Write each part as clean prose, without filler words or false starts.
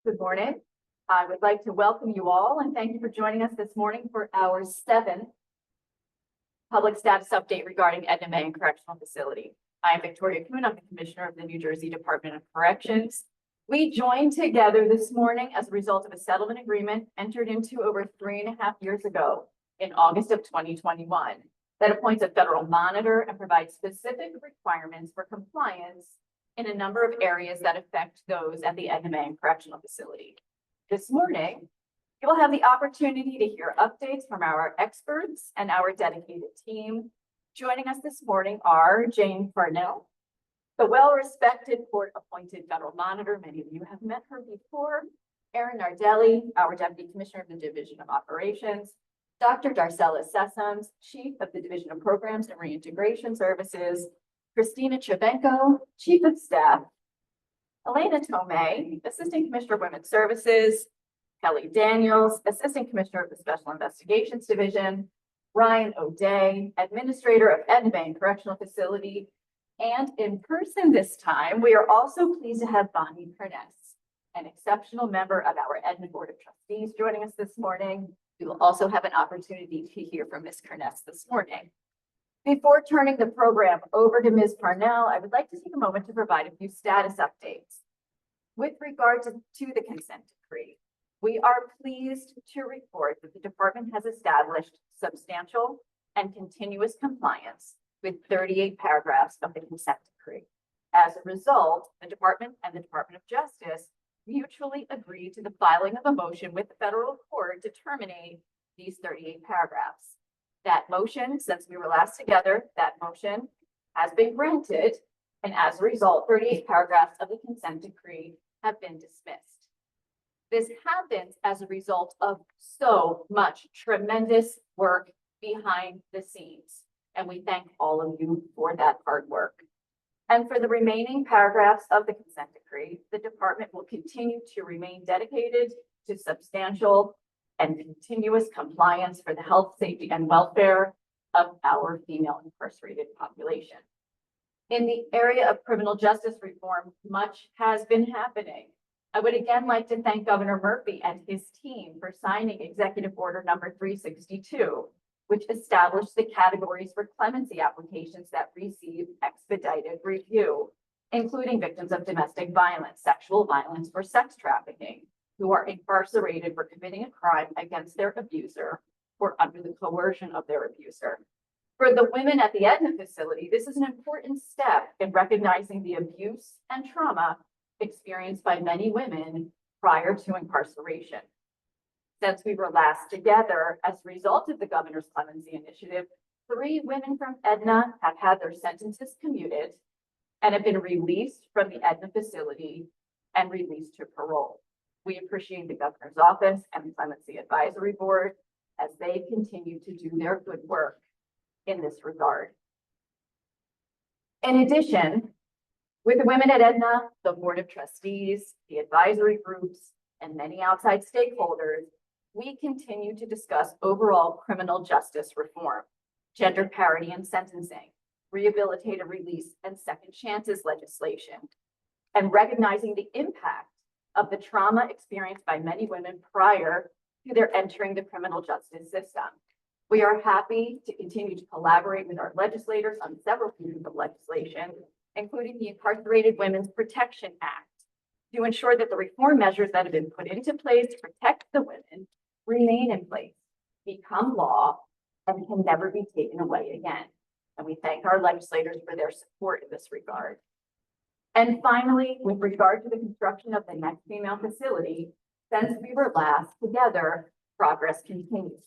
Good morning. I would like to welcome you all and thank you for joining us this morning for our 7th public status update regarding Edna Mahan Correctional Facility. I am Victoria Kuhn. I'm the Commissioner of the New Jersey Department of Corrections. We joined together this morning as a result of a settlement agreement entered into over 3.5 years ago in August of 2021 that appoints a federal monitor and provides specific requirements for compliance in a number of areas that affect those at the Edna Mahan Correctional Facility. This morning, you will have the opportunity to hear updates from our experts and our dedicated team. Joining us this morning are Jane Farnell, the well-respected court-appointed federal monitor. Many of you have met her before. Erin Nardelli, our Deputy Commissioner of the Division of Operations. Dr. Darcella Sessoms, Chief of the Division of Programs and Reintegration Services. Christina Chavenko, Chief of Staff. Elena Tomei, Assistant Commissioner of Women's Services. Kelly Daniels, Assistant Commissioner of the Special Investigations Division. Ryan O'Day, Administrator of Edna Mahan Correctional Facility. And in person this time, we are also pleased to have Bonnie Perness, an exceptional member of our Edna Board of Trustees, joining us this morning. We will also have an opportunity to hear from Ms. Perness this morning. Before turning the program over to Ms. Parnell, I would like to take a moment to provide a few status updates. With regard to the consent decree, we are pleased to report that the department has established substantial and continuous compliance with 38 paragraphs of the consent decree. As a result, the department and the Department of Justice mutually agreed to the filing of a motion with the federal court to terminate these 38 paragraphs. That motion, since we were last together, that motion has been granted, and as a result, 38 paragraphs of the consent decree have been dismissed. This happens as a result of so much tremendous work behind the scenes, and we thank all of you for that hard work. And for the remaining paragraphs of the consent decree, the department will continue to remain dedicated to substantial and continuous compliance for the health, safety, and welfare of our female incarcerated population. In the area of criminal justice reform, much has been happening. I would again like to thank Governor Murphy and his team for signing Executive Order number 362, which established the categories for clemency applications that receive expedited review, including victims of domestic violence, sexual violence, or sex trafficking, who are incarcerated for committing a crime against their abuser or under the coercion of their abuser. For the women at the Edna facility, this is an important step in recognizing the abuse and trauma experienced by many women prior to incarceration. Since we were last together, as a result of the Governor's Clemency Initiative, 3 women from Edna have had their sentences commuted and have been released from the Edna facility and released to parole. We appreciate the Governor's Office and the Clemency Advisory Board as they continue to do their good work in this regard. In addition, with the women at Edna, the Board of Trustees, the advisory groups, and many outside stakeholders, we continue to discuss overall criminal justice reform, gender parity in sentencing, rehabilitative release and second chances legislation, and recognizing the impact of the trauma experienced by many women prior to their entering the criminal justice system. We are happy to continue to collaborate with our legislators on several pieces of legislation, including the Incarcerated Women's Protection Act, to ensure that the reform measures that have been put into place to protect the women remain in place, become law, and can never be taken away again. And we thank our legislators for their support in this regard. And finally, with regard to the construction of the next female facility, since we were last together, progress continues.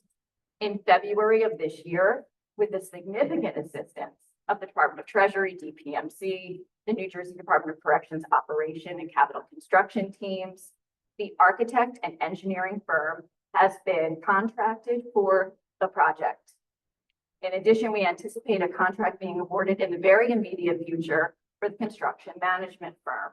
In February of this year, with the significant assistance of the Department of Treasury, DPMC, the New Jersey Department of Corrections Operation and Capital Construction teams, the architect and engineering firm has been contracted for the project. In addition, we anticipate a contract being awarded in the very immediate future for the construction management firm.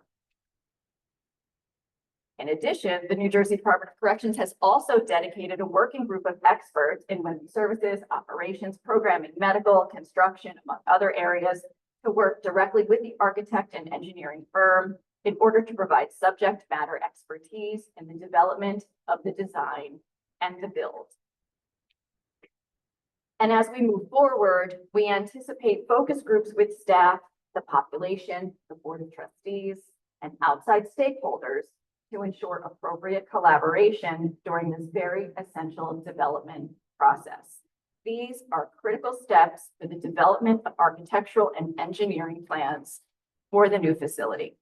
In addition, the New Jersey Department of Corrections has also dedicated a working group of experts in women's services, operations, programming, medical, construction, among other areas, to work directly with the architect and engineering firm in order to provide subject matter expertise in the development of the design and the build. And as we move forward, we anticipate focus groups with staff, the population, the board of trustees, and outside stakeholders to ensure appropriate collaboration during this very essential development process. These are critical steps for the development of architectural and engineering plans for the new facility.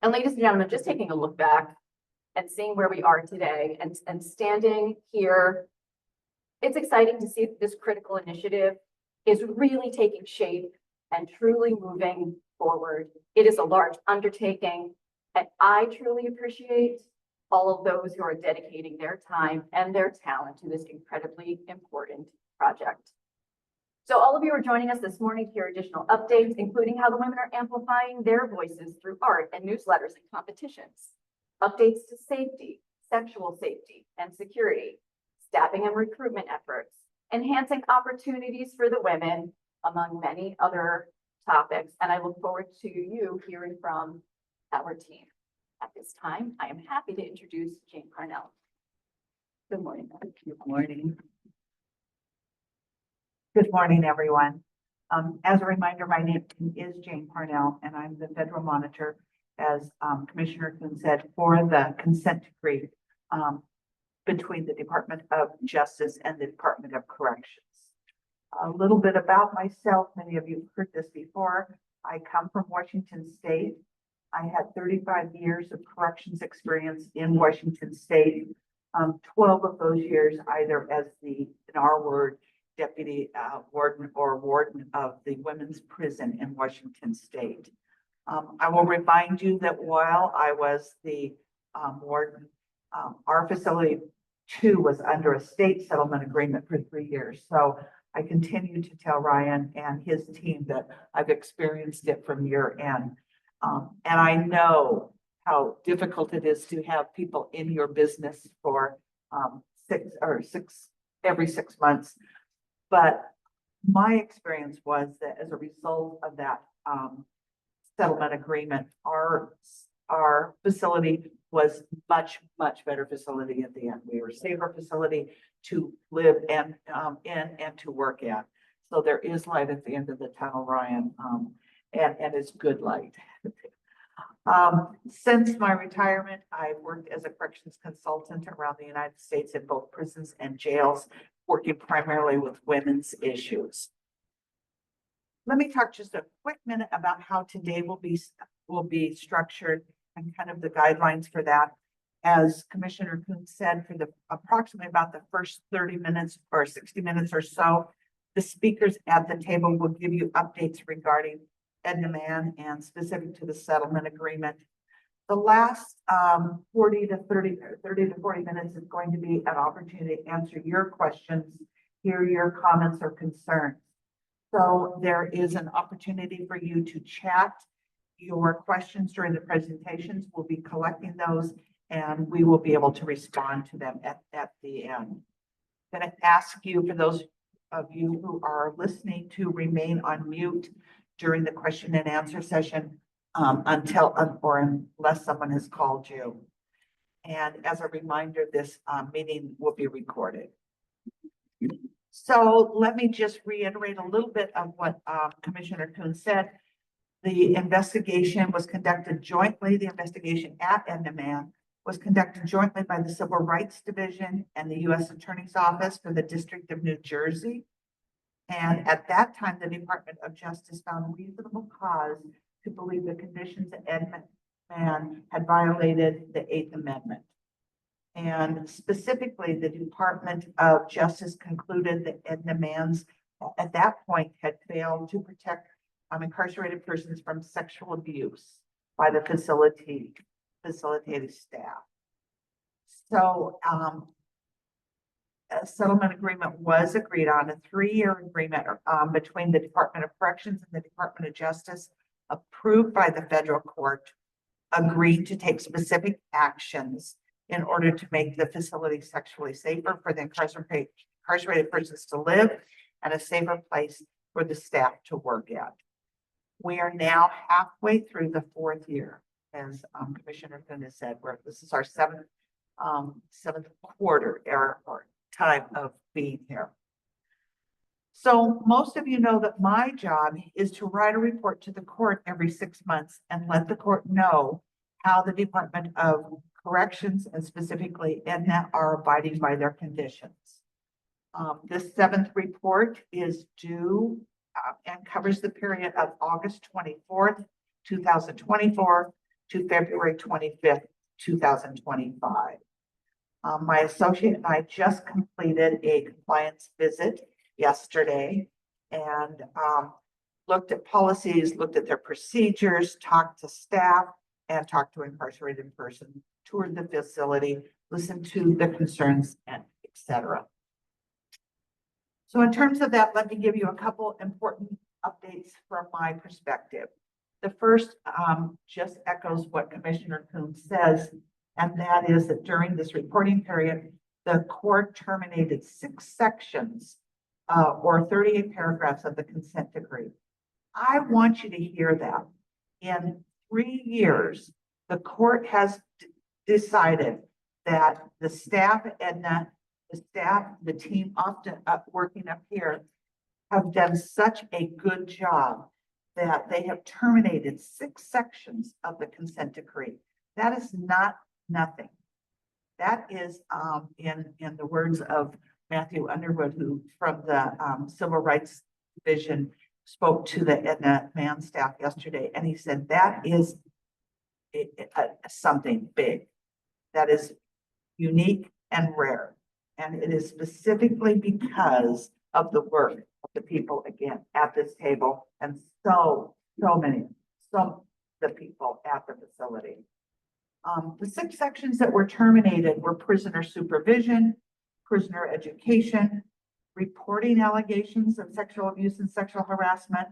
And ladies and gentlemen, just taking a look back and seeing where we are today and standing here, it's exciting to see that this critical initiative is really taking shape and truly moving forward. It is a large undertaking, and I truly appreciate all of those who are dedicating their time and their talent to this incredibly important project. So all of you are joining us this morning to hear additional updates, including how the women are amplifying their voices through art and newsletters and competitions, updates to safety, sexual safety and security, staffing and recruitment efforts, enhancing opportunities for the women, among many other topics. And I look forward to you hearing from our team. At this time, I am happy to introduce Jane Parnell. Good morning. Good morning. Good morning, everyone. As a reminder, my name is Jane Parnell, and I'm the federal monitor, as Commissioner Kuhn said, for the consent decree between the Department of Justice and the Department of Corrections. A little bit about myself. Many of you have heard this before. I come from Washington State. I had 35 years of corrections experience in Washington State. 12 of those years either as in our word, deputy warden or warden of the women's prison in Washington State. I will remind you that while I was the warden, our facility too was under a state settlement agreement for 3 years. So I continue to tell Ryan and his team that I've experienced it from year end. And I know how difficult it is to have people in your business for every 6 months. But my experience was that as a result of that settlement agreement, our facility was much better facility at the end. We were a safer facility to live in and to work at. So there is light at the end of the tunnel, Ryan, and it's good light. Since my retirement, I've worked as a corrections consultant around the United States in both prisons and jails, working primarily with women's issues. Let me talk just a quick minute about how today will be structured and kind of the guidelines for that. As Commissioner Kuhn said, for the approximately about the first 30 minutes or 60 minutes or so, the speakers at the table will give you updates regarding Edna Mahan and specific to the settlement agreement. The last 30 to 40 minutes is going to be an opportunity to answer your questions, hear your comments or concerns. So there is an opportunity for you to chat your questions during the presentations. We'll be collecting those and we will be able to respond to them at the end. I'm going to ask you, for those of you who are listening, to remain on mute during the question and answer session unless someone has called you. And as a reminder, this meeting will be recorded. So let me just reiterate a little bit of what Commissioner Kuhn said. The investigation was conducted jointly. The investigation at Edna Mahan was conducted jointly by the Civil Rights Division and the U.S. Attorney's Office for the District of New Jersey. And at that time, the Department of Justice found reasonable cause to believe the conditions at Edna Mahan had violated the 8th Amendment. And specifically, the Department of Justice concluded that Edna Mahan's, at that point, had failed to protect incarcerated persons from sexual abuse by the facilitated staff. So a settlement agreement was agreed on, a 3-year agreement between the Department of Corrections and the Department of Justice, approved by the federal court, agreed to take specific actions in order to make the facility sexually safer for the incarcerated persons to live and a safer place for the staff to work at. We are now halfway through the fourth year, as Commissioner Kuhn has said, this is our seventh quarter or time of being here. So most of you know that my job is to write a report to the court every 6 months and let the court know how the Department of Corrections and specifically Edna are abiding by their conditions. This seventh report is due and covers the period of August 24th, 2024 to February 25th, 2025. My associate and I just completed a compliance visit yesterday and looked at policies, looked at their procedures, talked to staff, and talked to incarcerated person, toured the facility, listened to the concerns, and etc. So in terms of that, let me give you a couple important updates from my perspective. The first just echoes what Commissioner Kuhn says, and that is that during this reporting period, the court terminated 6 sections or 38 paragraphs of the consent decree. I want you to hear that. In 3 years, the court has decided that the staff at Edna, the team often working up here, have done such a good job that they have terminated 6 sections of the consent decree. That is not nothing. That is, in the words of Matthew Underwood, who from the Civil Rights Division spoke to the Edna Mahan staff yesterday, and he said that is something big, that is unique and rare, and it is specifically because of the work of the people again at this table, and so many the people at the facility. The 6 sections that were terminated were prisoner supervision, prisoner education, reporting allegations of sexual abuse and sexual harassment,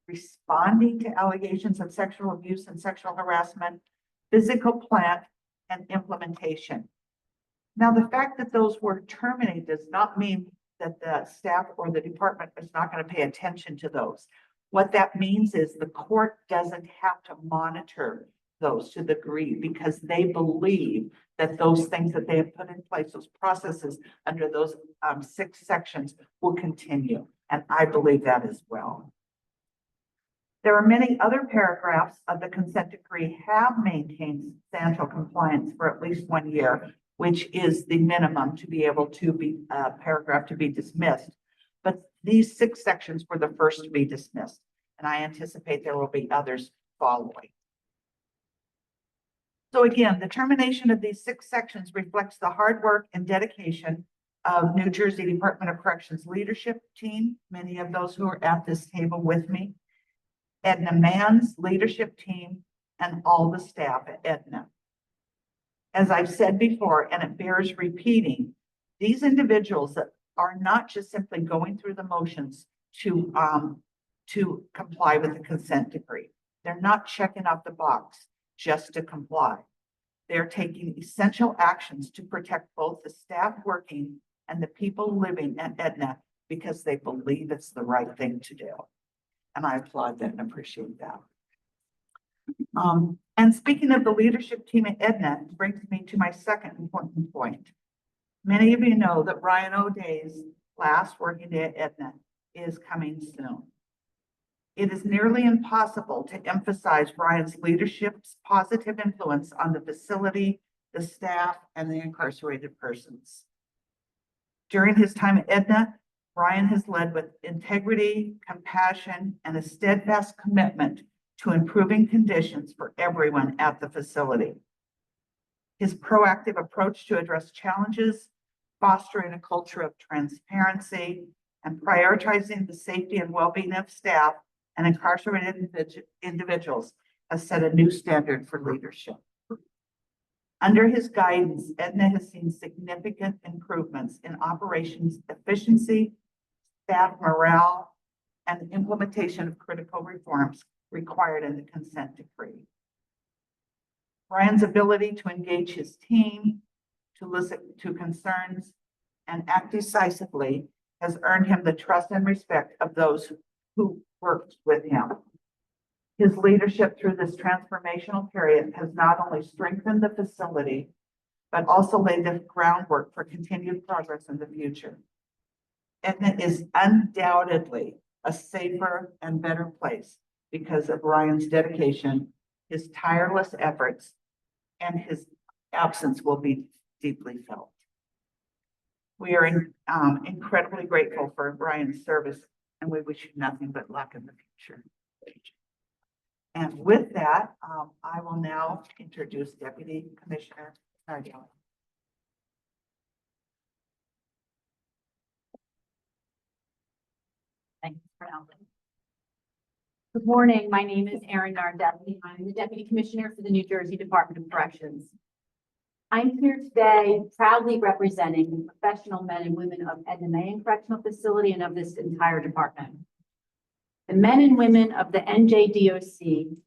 responding to allegations of sexual abuse and sexual harassment, physical plant, and implementation. Now, the fact that those were terminated does not mean that the staff or the department is not going to pay attention to those. What that means is the court doesn't have to monitor those to the degree because they believe that those things that they have put in place, those processes under those 6 sections will continue. And I believe that as well. There are many other paragraphs of the consent decree have maintained substantial compliance for at least 1 year, which is the minimum to be able to be paragraph to be dismissed. But these 6 sections were the first to be dismissed, and I anticipate there will be others following. So again, the termination of these 6 sections reflects the hard work and dedication of New Jersey Department of Corrections leadership team, many of those who are at this table with me, Edna Mahan's leadership team, and all the staff at Edna. As I've said before, and it bears repeating, these individuals that are not just simply going through the motions to comply with the consent decree. They're not checking off the box just to comply. They're taking essential actions to protect both the staff working and the people living at Edna because they believe it's the right thing to do. And I applaud that and appreciate that. And speaking of the leadership team at Edna, it brings me to my second important point. Many of you know that Ryan O'Day's last working day at Edna is coming soon. It is nearly impossible to emphasize Ryan's leadership's positive influence on the facility, the staff, and the incarcerated persons. During his time at Edna, Ryan has led with integrity, compassion, and a steadfast commitment to improving conditions for everyone at the facility. His proactive approach to address challenges, fostering a culture of transparency, and prioritizing the safety and well-being of staff and incarcerated individuals has set a new standard for leadership. Under his guidance, Edna has seen significant improvements in operations efficiency, staff morale, and implementation of critical reforms required in the consent decree. Ryan's ability to engage his team, to listen to concerns, and act decisively has earned him the trust and respect of those who worked with him. His leadership through this transformational period has not only strengthened the facility, but also laid the groundwork for continued progress in the future. Edna is undoubtedly a safer and better place because of Ryan's dedication, his tireless efforts, and his absence will be deeply felt. We are incredibly grateful for Ryan's service, and we wish you nothing but luck in the future. And with that, I will now introduce Deputy Commissioner Nardelli. Thanks for Alvin. Good morning. My name is Erin Nardelli. I'm the Deputy Commissioner for the New Jersey Department of Corrections. I'm here today proudly representing the professional men and women of Edna Mahan Correctional Facility and of this entire department. The men and women of the NJDOC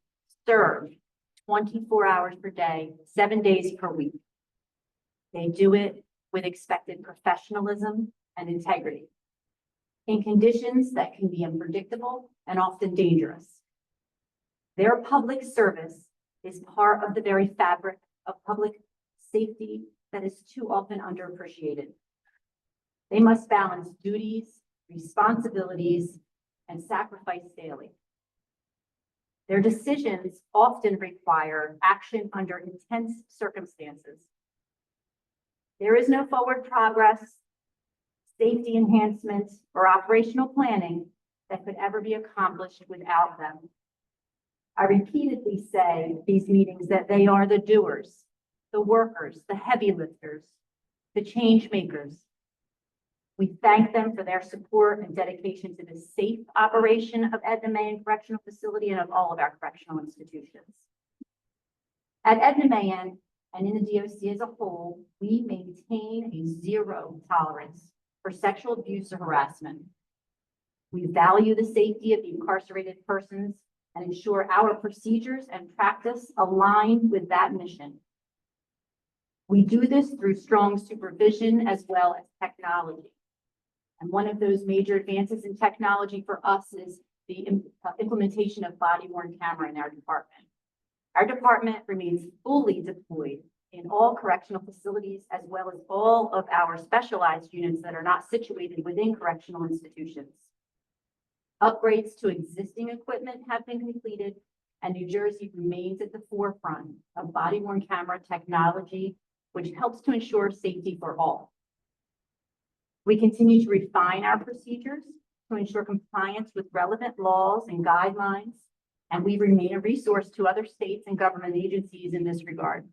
serve 24 hours per day, 7 days per week. They do it with expected professionalism and integrity in conditions that can be unpredictable and often dangerous. Their public service is part of the very fabric of public safety that is too often underappreciated. They must balance duties, responsibilities, and sacrifice daily. Their decisions often require action under intense circumstances. There is no forward progress, safety enhancements, or operational planning that could ever be accomplished without them. I repeatedly say at these meetings that they are the doers, the workers, the heavy lifters, the change makers. We thank them for their support and dedication to the safe operation of Edna Mahan Correctional Facility and of all of our correctional institutions. At Edna Mahan and in the DOC as a whole, we maintain a zero tolerance for sexual abuse or harassment. We value the safety of the incarcerated persons and ensure our procedures and practice align with that mission. We do this through strong supervision as well as technology. And one of those major advances in technology for us is the implementation of body-worn camera in our department. Our department remains fully deployed in all correctional facilities, as well as all of our specialized units that are not situated within correctional institutions. Upgrades to existing equipment have been completed, and New Jersey remains at the forefront of body-worn camera technology, which helps to ensure safety for all. We continue to refine our procedures to ensure compliance with relevant laws and guidelines, and we remain a resource to other states and government agencies in this regard.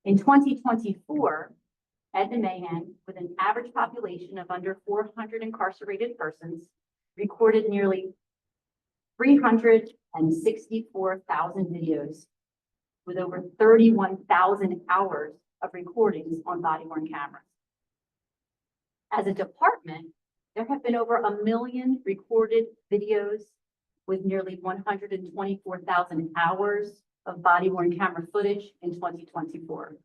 In 2024, Edna Mahan, with an average population of under 400 incarcerated persons, recorded nearly 364,000 videos with over 31,000 hours of recordings on body-worn cameras. As a department, there have been over 1 million recorded videos with nearly 124,000 hours of body-worn camera footage in 2024.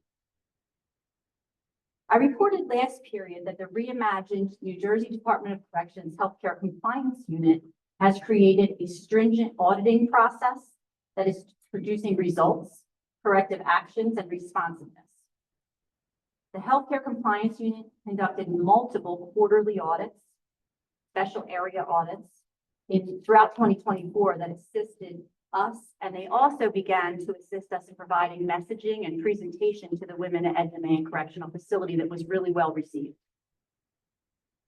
I reported last period that the reimagined New Jersey Department of Corrections Healthcare Compliance Unit has created a stringent auditing process that is producing results, corrective actions, and responsiveness. The Healthcare Compliance Unit conducted multiple quarterly audits, special area audits throughout 2024 that assisted us, and they also began to assist us in providing messaging and presentation to the women at Edna Mahan Correctional Facility that was really well received.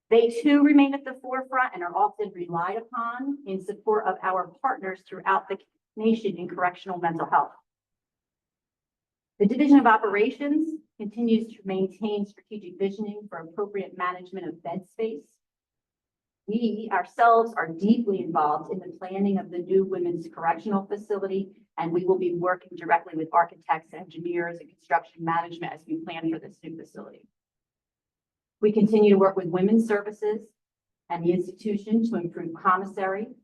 They too remain at the forefront and are often relied upon in support of our partners throughout the nation in correctional mental health. The Division of Operations continues to maintain strategic visioning for appropriate management of bed space. We ourselves are deeply involved in the planning of the new women's correctional facility, and we will be working directly with architects, engineers, and construction management as we plan for this new facility. We continue to work with Women's Services and the institution to improve commissary,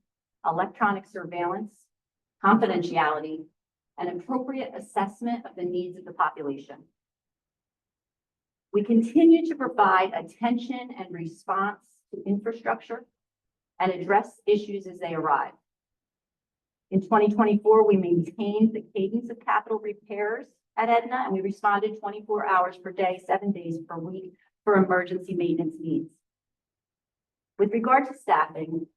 electronic surveillance, confidentiality, and appropriate assessment of the needs of the population. We continue to provide attention and response to infrastructure and address issues as they arrive. In 2024, we maintained the cadence of capital repairs at Edna, and we responded 24 hours per day, 7 days per week for emergency maintenance needs. With regard to staffing,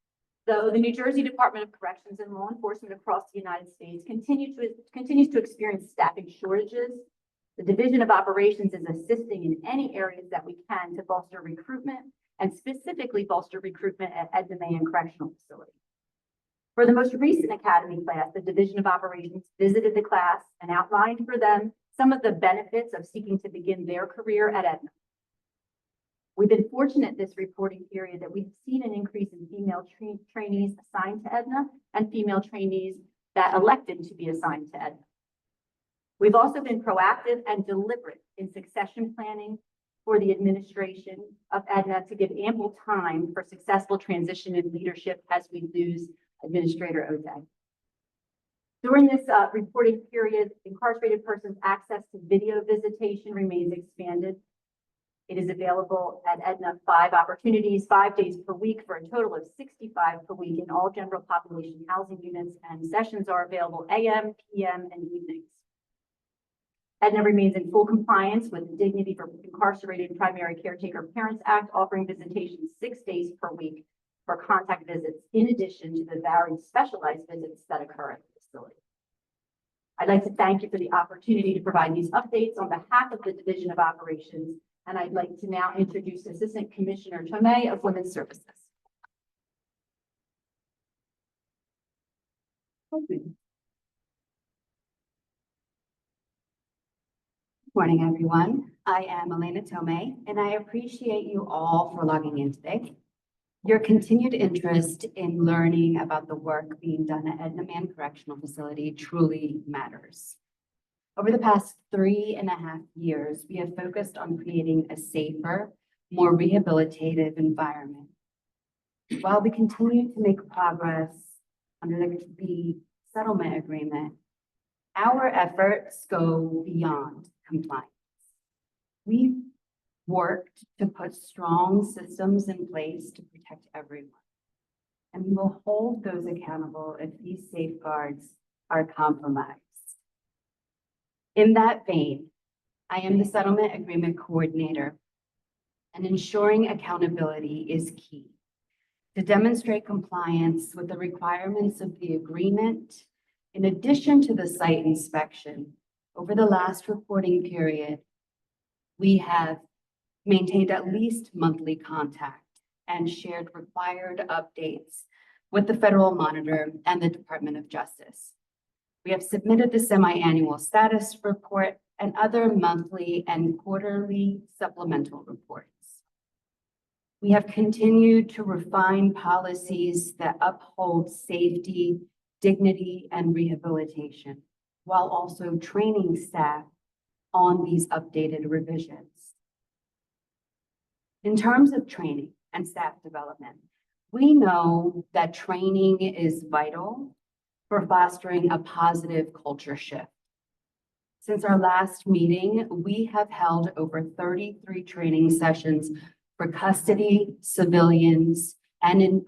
though the New Jersey Department of Corrections and law enforcement across the United States continues to experience staffing shortages, the Division of Operations is assisting in any areas that we can to bolster recruitment, and specifically bolster recruitment at Edna Mahan Correctional Facility. For the most recent academy class, the Division of Operations visited the class and outlined for them some of the benefits of seeking to begin their career at Edna. We've been fortunate this reporting period that we've seen an increase in female trainees assigned to Edna and female trainees that elected to be assigned to Edna. We've also been proactive and deliberate in succession planning for the administration of Edna to give ample time for successful transition in leadership as we lose Administrator O'Day. During this reporting period, incarcerated persons' access to video visitation remains expanded. It is available at Edna 5 opportunities, 5 days per week for a total of 65 per week in all general population housing units, and sessions are available AM, PM, and evenings. Edna remains in full compliance with the Dignity for Incarcerated Primary Caretaker Parents Act, offering visitation 6 days per week for contact visits, in addition to the varied specialized visits that occur at the facility. I'd like to thank you for the opportunity to provide these updates on behalf of the Division of Operations, and I'd like to now introduce Assistant Commissioner Tomei of Women's Services. Good morning, everyone. I am Elena Tomei, and I appreciate you all for logging in today. Your continued interest in learning about the work being done at Edna Mahan Correctional Facility truly matters. Over the past 3.5 years, we have focused on creating a safer, more rehabilitative environment. While we continue to make progress under the settlement agreement, our efforts go beyond compliance. We've worked to put strong systems in place to protect everyone, and we will hold those accountable if these safeguards are compromised. In that vein, I am the settlement agreement coordinator, and ensuring accountability is key. To demonstrate compliance with the requirements of the agreement, in addition to the site inspection, over the last reporting period, we have maintained at least monthly contact and shared required updates with the Federal Monitor and the Department of Justice. We have submitted the semi-annual status report and other monthly and quarterly supplemental reports. We have continued to refine policies that uphold safety, dignity, and rehabilitation, while also training staff on these updated revisions. In terms of training and staff development, we know that training is vital for fostering a positive culture shift. Since our last meeting, we have held over 33 training sessions for custody, civilians, and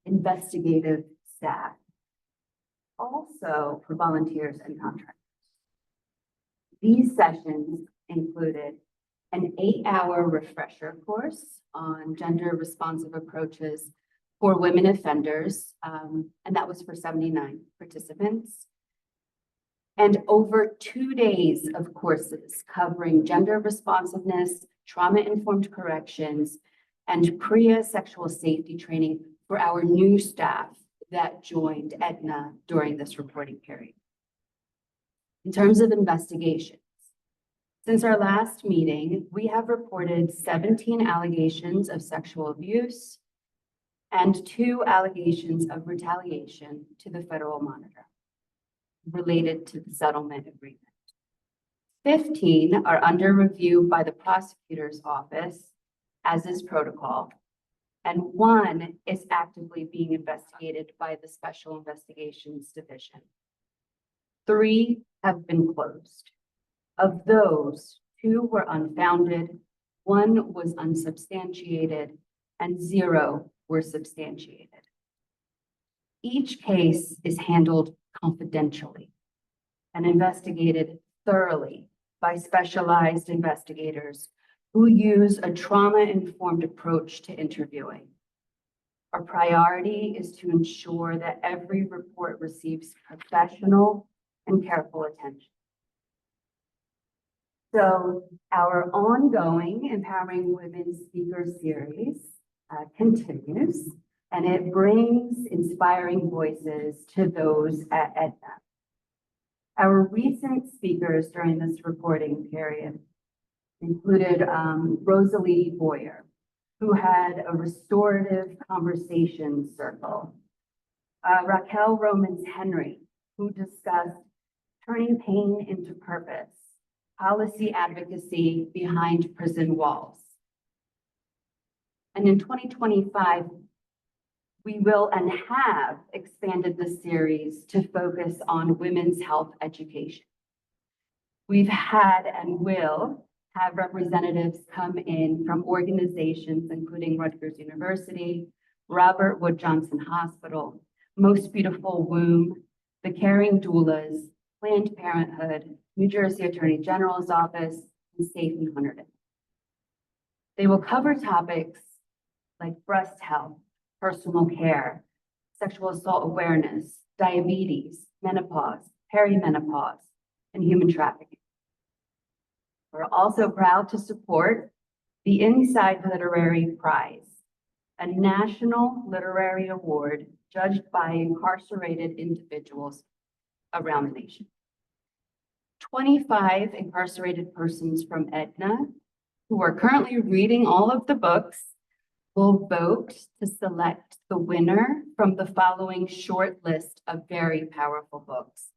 investigative staff, also for volunteers and contractors. These sessions included an 8-hour refresher course on gender responsive approaches for women offenders, and that was for 79 participants. And over 2 days of courses covering gender responsiveness, trauma-informed corrections, and PREA sexual safety training for our new staff that joined Edna during this reporting period. In terms of investigations, since our last meeting, we have reported 17 allegations of sexual abuse and 2 allegations of retaliation to the Federal Monitor related to the settlement agreement. 15 are under review by the prosecutor's office, as is protocol, and 1 is actively being investigated by the Special Investigations Division. 3 have been closed. Of those, 2 were unfounded, 1 was unsubstantiated, and 0 were substantiated. Each case is handled confidentially and investigated thoroughly by specialized investigators who use a trauma-informed approach to interviewing. Our priority is to ensure that every report receives professional and careful attention. So our ongoing Empowering Women Speaker series continues, and it brings inspiring voices to those at Edna. Our recent speakers during this reporting period included Rosalie Boyer, who had a restorative conversation circle. Raquel Romans Henry, who discussed turning pain into purpose, policy advocacy behind prison walls. And in 2025, we will and have expanded the series to focus on women's health education. We've had and will have representatives come in from organizations including Rutgers University, Robert Wood Johnson Hospital, Most Beautiful Womb, the Caring Doulas, Planned Parenthood, New Jersey Attorney General's Office, and Safe in Hunterdon. They will cover topics like breast health, personal care, sexual assault awareness, diabetes, menopause, perimenopause, and human trafficking. We're also proud to support the Inside Literary Prize, a national literary award judged by incarcerated individuals around the nation. 25 incarcerated persons from Edna who are currently reading all of the books will vote to select the winner from the following short list of very powerful books.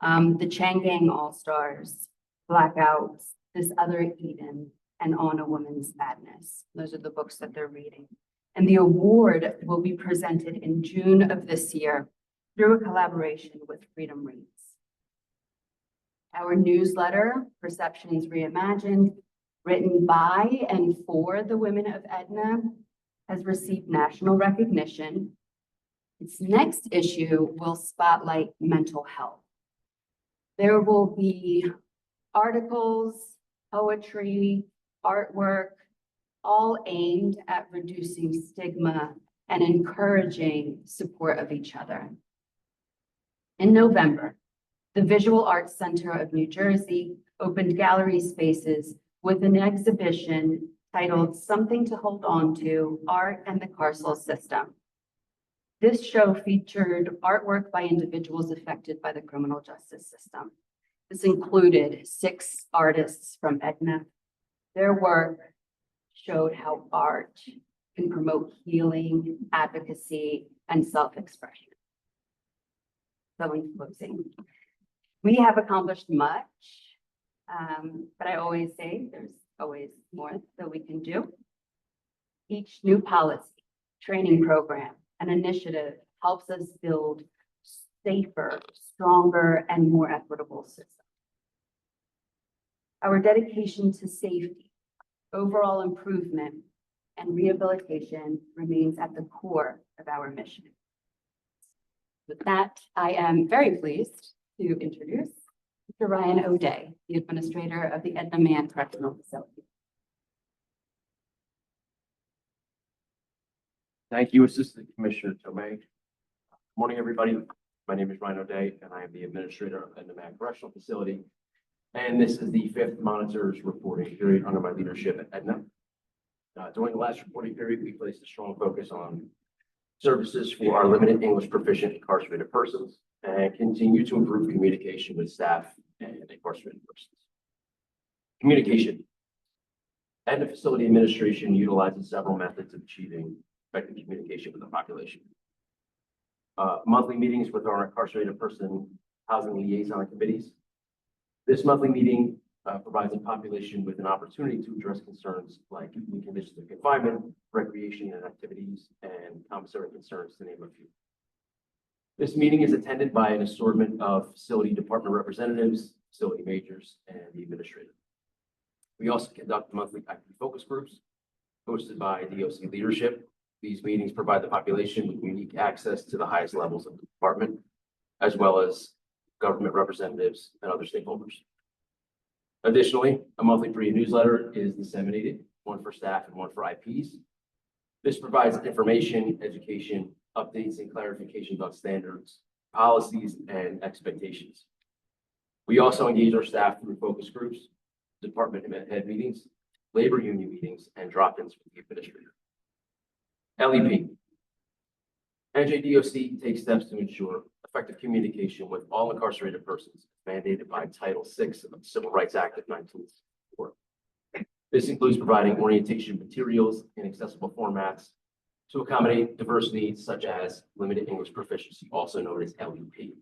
The Chang Gang All-Stars, Blackouts, This Other Eden, and On a Woman's Madness. Those are the books that they're reading. And the award will be presented in June of this year through a collaboration with Freedom Reads. Our newsletter, Perceptions Reimagined, written by and for the women of Edna, has received national recognition. Its next issue will spotlight mental health. There will be articles, poetry, artwork, all aimed at reducing stigma and encouraging support of each other. In November, the Visual Arts Center of New Jersey opened gallery spaces with an exhibition titled Something to Hold On To, Art and the Carceral System. This show featured artwork by individuals affected by the criminal justice system. This included 6 artists from Edna. Their work showed how art can promote healing, advocacy, and self-expression. So in closing, we have accomplished much, but I always say there's always more that we can do. Each new policy, training program, and initiative helps us build safer, stronger, and more equitable systems. Our dedication to safety, overall improvement, and rehabilitation remains at the core of our mission. With that, I am very pleased to introduce Mr. Ryan O'Day, the administrator of the Edna Mahan Correctional Facility. Thank you, Assistant Commissioner Tomei. Good morning, everybody. My name is Ryan O'Day, and I am the administrator of Edna Mahan Correctional Facility. And this is the 5th monitor's reporting period under my leadership at Edna. During the last reporting period, we placed a strong focus on services for our limited English proficient incarcerated persons and continue to improve communication with staff and incarcerated persons. Communication. Edna Facility Administration utilizes several methods of achieving effective communication with the population. Monthly meetings with our incarcerated person housing liaison committees. This monthly meeting provides the population with an opportunity to address concerns like the conditions of confinement, recreation and activities, and commissary concerns, to name a few. This meeting is attended by an assortment of facility department representatives, facility majors, and the administrator. We also conduct monthly active focus groups hosted by DOC leadership These meetings provide the population with unique access to the highest levels of the department, as well as government representatives and other stakeholders. Additionally, a monthly free newsletter is disseminated, one for staff and one for IPs. This provides information, education, updates, and clarifications on standards, policies, and expectations. We also engage our staff through focus groups, department head meetings, labor union meetings, and drop-ins with the administrator. LEP. NJDOC takes steps to ensure effective communication with all incarcerated persons mandated by Title VI of the Civil Rights Act of 1964. This includes providing orientation materials in accessible formats to accommodate diverse needs such as limited English proficiency, also known as LEP.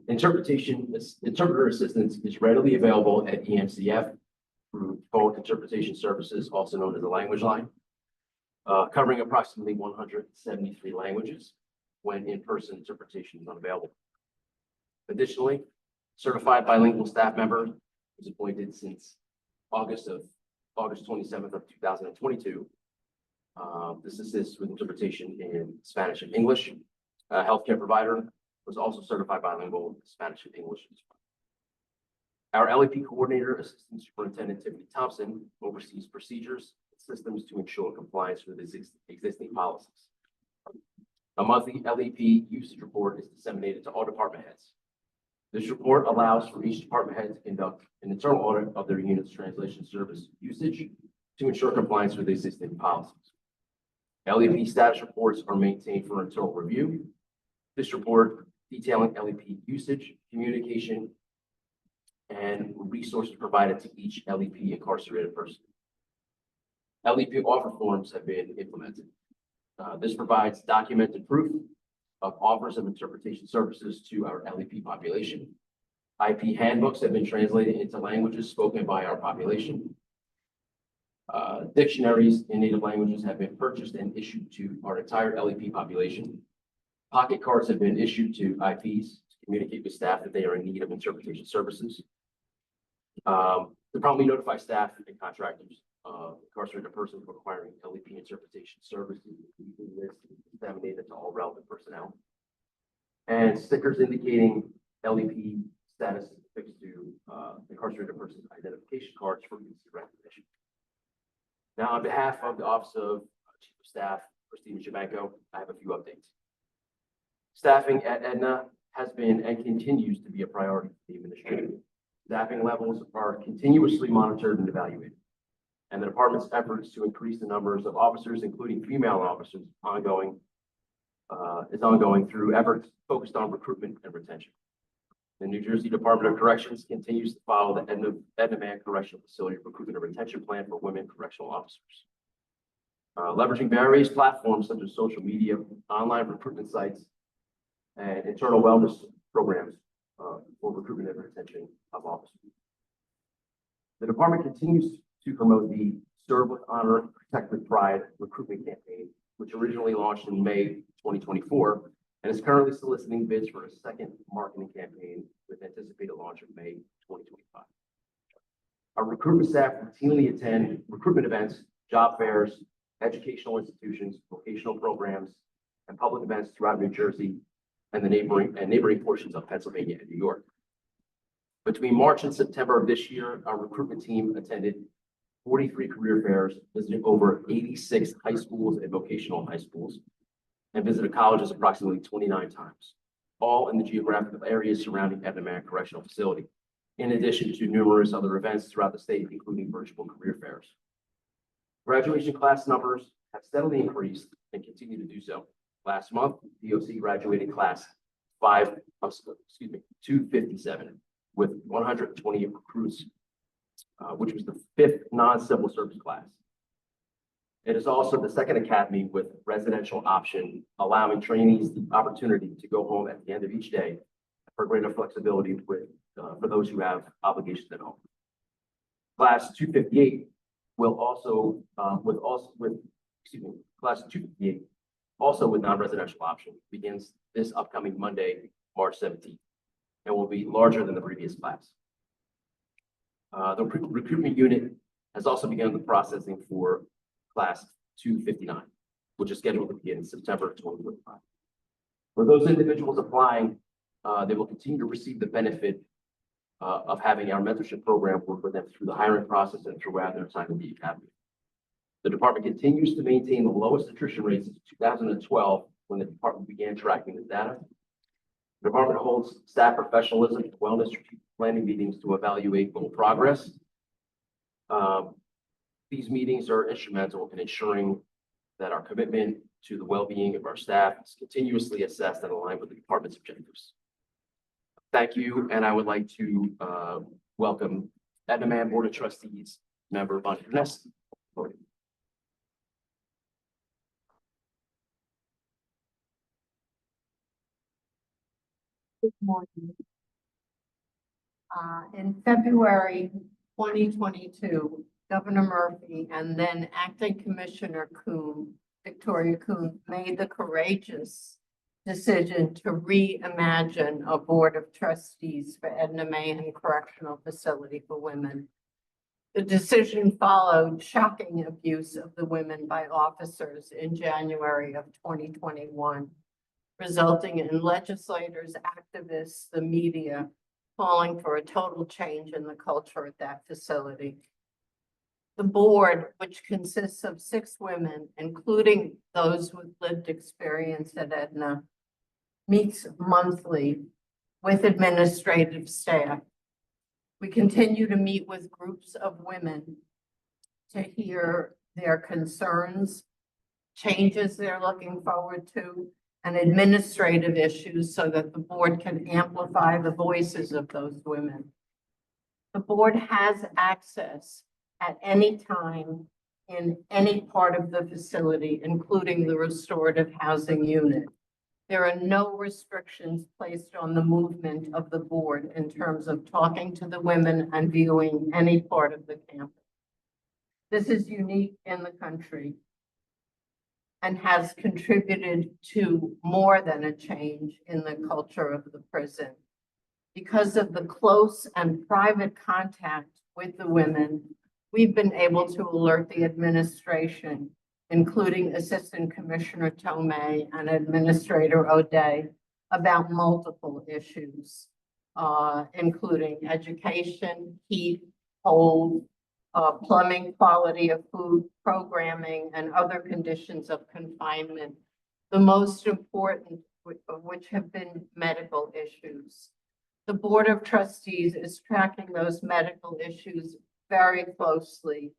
Interpreter assistance is readily available at EMCF through phone interpretation services, also known as the language line, covering approximately 173 languages when in-person interpretation is unavailable. Additionally, certified bilingual staff member was appointed since August 27th of 2022. This assists with interpretation in Spanish and English. A healthcare provider was also certified bilingual in Spanish and English as well. Our LEP coordinator, Assistant Superintendent Tiffany Thompson, oversees procedures and systems to ensure compliance with existing policies. A monthly LEP usage report is disseminated to all department heads. This report allows for each department head to conduct an internal audit of their unit's translation service usage to ensure compliance with existing policies. LEP status reports are maintained for internal review. This report detailing LEP usage, communication, and resources provided to each LEP incarcerated person. LEP offer forms have been implemented. This provides documented proof of offers of interpretation services to our LEP population. IP handbooks have been translated into languages spoken by our population. Dictionaries in native languages have been purchased and issued to our entire LEP population. Pocket cards have been issued to IPs to communicate with staff that they are in need of interpretation services. To promptly notify staff and contractors of incarcerated persons requiring LEP interpretation services, list disseminated to all relevant personnel. And stickers indicating LEP status affixed to incarcerated persons identification cards for easy recognition. Now, on behalf of the Office of Chief of Staff, Christina Jabanko, I have a few updates. Staffing at Edna has been and continues to be a priority for the administration. Staffing levels are continuously monitored and evaluated, and the department's efforts to increase the numbers of officers, including female officers, is ongoing through efforts focused on recruitment and retention. The New Jersey Department of Corrections continues to follow the Edna Mahan Correctional Facility Recruitment and Retention Plan for women correctional officers. Leveraging various platforms such as social media, online recruitment sites, and internal wellness programs for recruitment and retention of officers. The department continues to promote the Serve with Honor, Protect with Pride recruitment campaign, which originally launched in May 2024 and is currently soliciting bids for a second marketing campaign with anticipated launch of May 2025. Our recruitment staff routinely attend recruitment events, job fairs, educational institutions, vocational programs, and public events throughout New Jersey and the neighboring portions of Pennsylvania and New York. Between March and September of this year, our recruitment team attended 43 career fairs, visited over 86 high schools and vocational high schools, and visited colleges approximately 29 times, all in the geographical areas surrounding Edna Mahan Correctional Facility, in addition to numerous other events throughout the state, including virtual career fairs. Graduation class numbers have steadily increased and continue to do so. Last month, DOC graduated class 257 with 128 recruits, which was the 5th non-civil service class. It is also the second academy with residential option, allowing trainees the opportunity to go home at the end of each day for greater flexibility with for those who have obligations at home. Class 258 class 258 also with non-residential option begins this upcoming Monday, March 17th, and will be larger than the previous class. The recruitment unit has also begun the processing for class 259, which is scheduled to begin in September 2025. For those individuals applying, they will continue to receive the benefit of having our mentorship program work with them through the hiring process and throughout their time in the academy. The department continues to maintain the lowest attrition rates since 2012, when the department began tracking the data. The department holds staff professionalism and wellness strategic planning meetings to evaluate goal progress. These meetings are instrumental in ensuring that our commitment to the well-being of our staff is continuously assessed and aligned with the department's objectives. Thank you, and I would like to welcome Edna Mahan Board of Trustees member Von Ernest. Good morning. In February 2022, Governor Murphy and then Acting Commissioner Victoria Kuhn, made the courageous decision to reimagine a board of trustees for Edna Mahan Correctional Facility for Women. The decision followed shocking abuse of the women by officers in January of 2021. Resulting in legislators, activists, the media calling for a total change in the culture at that facility. The board, which consists of 6 women, including those with lived experience at Edna, meets monthly with administrative staff. We continue to meet with groups of women to hear their concerns, changes they're looking forward to, and administrative issues so that the board can amplify the voices of those women. The board has access at any time in any part of the facility, including the restorative housing unit. There are no restrictions placed on the movement of the board in terms of talking to the women and viewing any part of the campus. This is unique in the country and has contributed to more than a change in the culture of the prison. Because of the close and private contact with the women, we've been able to alert the administration, including Assistant Commissioner Tomei and Administrator O'Day, about multiple issues, including education, heat, cold, plumbing, quality of food, programming, and other conditions of confinement, the most important of which have been medical issues. The Board of Trustees is tracking those medical issues very closely,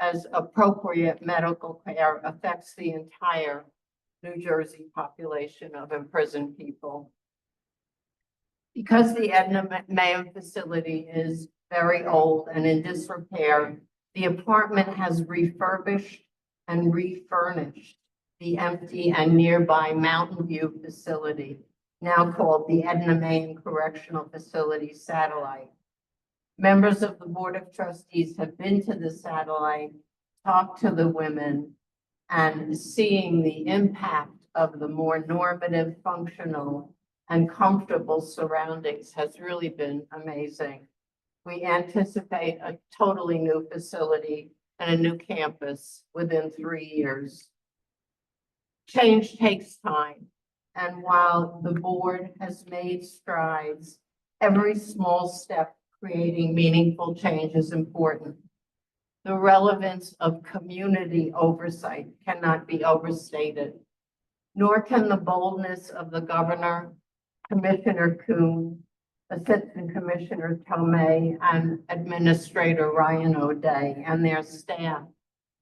as appropriate medical care affects the entire New Jersey population of imprisoned people. Because the Edna Mahan facility is very old and in disrepair, the apartment has refurbished and refurnished the empty and nearby Mountain View facility, now called the Edna Mahan Correctional Facility Satellite. Members of the Board of Trustees have been to the satellite, talked to the women, and seeing the impact of the more normative, functional, and comfortable surroundings has really been amazing. We anticipate a totally new facility and a new campus within 3 years. Change takes time, and while the board has made strides, every small step creating meaningful change is important. The relevance of community oversight cannot be overstated, nor can the boldness of the governor, Commissioner Kuhn, Assistant Commissioner Tomei, and Administrator Ryan O'Day and their staff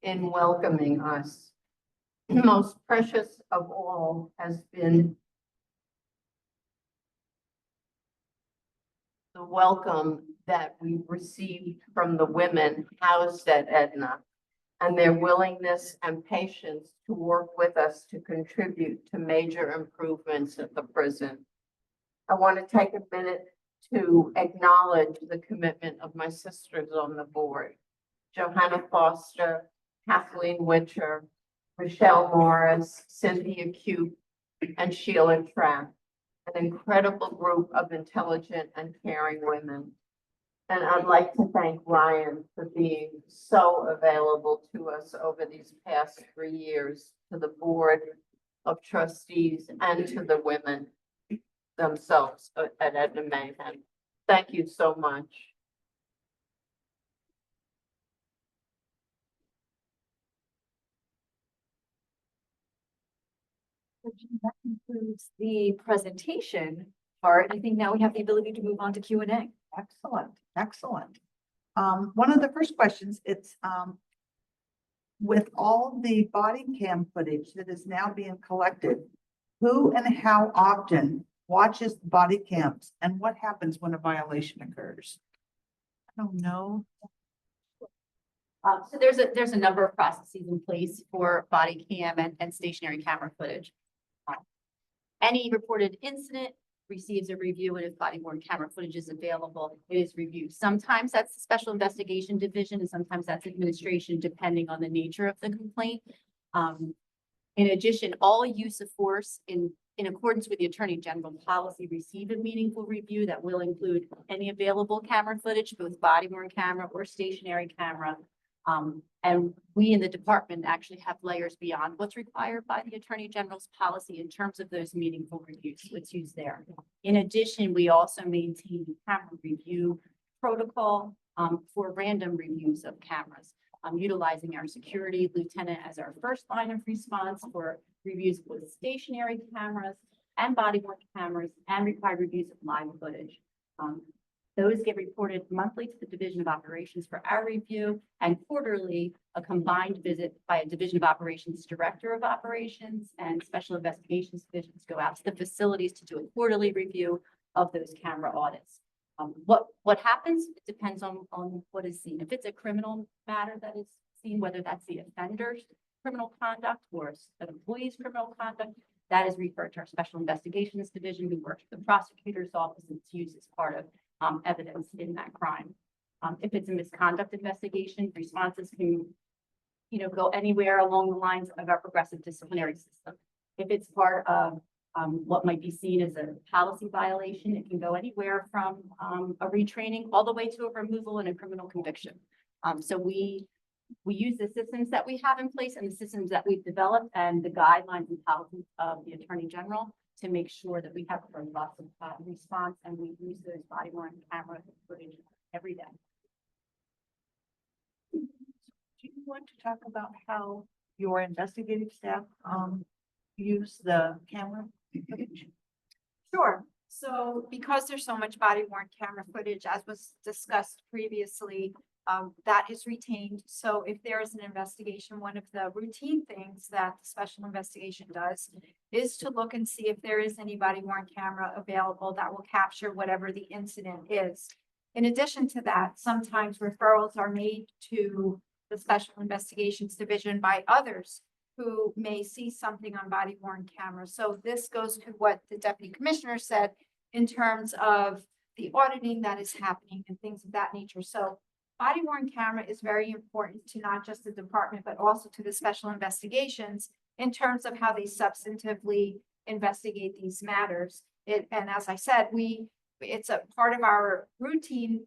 in welcoming us. Most precious of all has been the welcome that we received from the women housed at Edna and their willingness and patience to work with us to contribute to major improvements at the prison. I want to take a minute to acknowledge the commitment of my sisters on the board, Johanna Foster, Kathleen Witcher, Michelle Morris, Cynthia Cube, and Sheila Trapp, an incredible group of intelligent and caring women. And I'd like to thank Ryan for being so available to us over these past 3 years, to the Board of Trustees and to the women themselves at Edna Mahan. Thank you so much. That concludes the presentation part. I think now we have the ability to move on to Q&A. Excellent, excellent. One of the first questions, it's, with all the body cam footage that is now being collected, who and how often watches the body cams and what happens when a violation occurs? I don't know. So there's a number of processes in place for body cam and stationary camera footage. Any reported incident receives a review, and if body worn camera footage is available, it is reviewed. Sometimes that's the Special Investigation Division, and sometimes that's administration, depending on the nature of the complaint. In addition, all use of force in accordance with the Attorney General policy receive a meaningful review that will include any available camera footage, both body worn camera or stationary camera. And we in the department actually have layers beyond what's required by the Attorney General's policy in terms of those meaningful reviews, what's used there. In addition, we also maintain a camera review protocol for random reviews of cameras, utilizing our security lieutenant as our first line of response for reviews with stationary cameras and body worn cameras and required reviews of live footage. Those get reported monthly to the Division of Operations for our review, and quarterly, a combined visit by a Division of Operations Director of Operations and Special Investigations Divisions go out to the facilities to do a quarterly review of those camera audits. What happens, it depends on what is seen. If it's a criminal matter that is seen, whether that's the offender's criminal conduct or an employee's criminal conduct, that is referred to our Special Investigations Division, who works with the prosecutor's office, and it's used as part of evidence in that crime. If it's a misconduct investigation, responses can, go anywhere along the lines of our progressive disciplinary system. If it's part of what might be seen as a policy violation, it can go anywhere from a retraining all the way to a removal and a criminal conviction. So we use the systems that we have in place and the systems that we've developed and the guidelines and policies of the Attorney General to make sure that we have a robust response, and we use those body worn camera footage every day. Do you want to talk about how your investigative staff use the camera footage? Sure. So because there's so much body worn camera footage, as was discussed previously, that is retained. So if there is an investigation, one of the routine things that the special investigation does is to look and see if there is any body worn camera available that will capture whatever the incident is. In addition to that, sometimes referrals are made to the Special Investigations Division by others who may see something on body worn camera. So this goes to what the Deputy Commissioner said in terms of the auditing that is happening and things of that nature. So body worn camera is very important to not just the department, but also to the special investigations in terms of how they substantively investigate these matters. And as I said, it's a part of our routine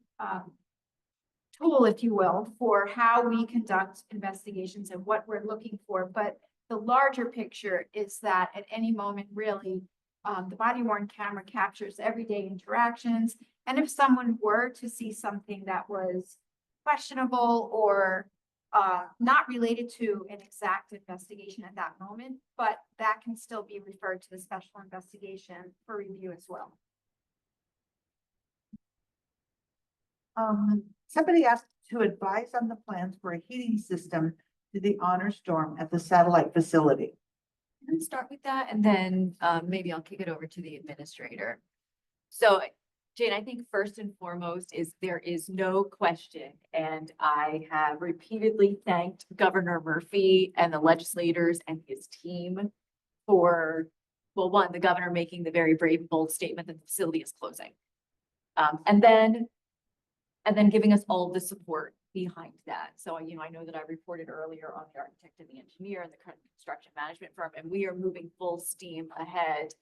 tool, if you will, for how we conduct investigations and what we're looking for. But the larger picture is that at any moment, really, the body worn camera captures everyday interactions. And if someone were to see something that was questionable or not related to an exact investigation at that moment, but that can still be referred to the special investigation for review as well. Somebody asked to advise on the plans for a heating system to the honors dorm at the satellite facility. And start with that, and then maybe I'll kick it over to the administrator. So Jane, I think first and foremost is there is no question, and I have repeatedly thanked Governor Murphy and the legislators and his team for, well, one, the governor making the very brave, bold statement that the facility is closing. And then giving us all the support behind that. So, I know that I reported earlier on the architect and the engineer and the current construction management firm, and we are moving full steam ahead.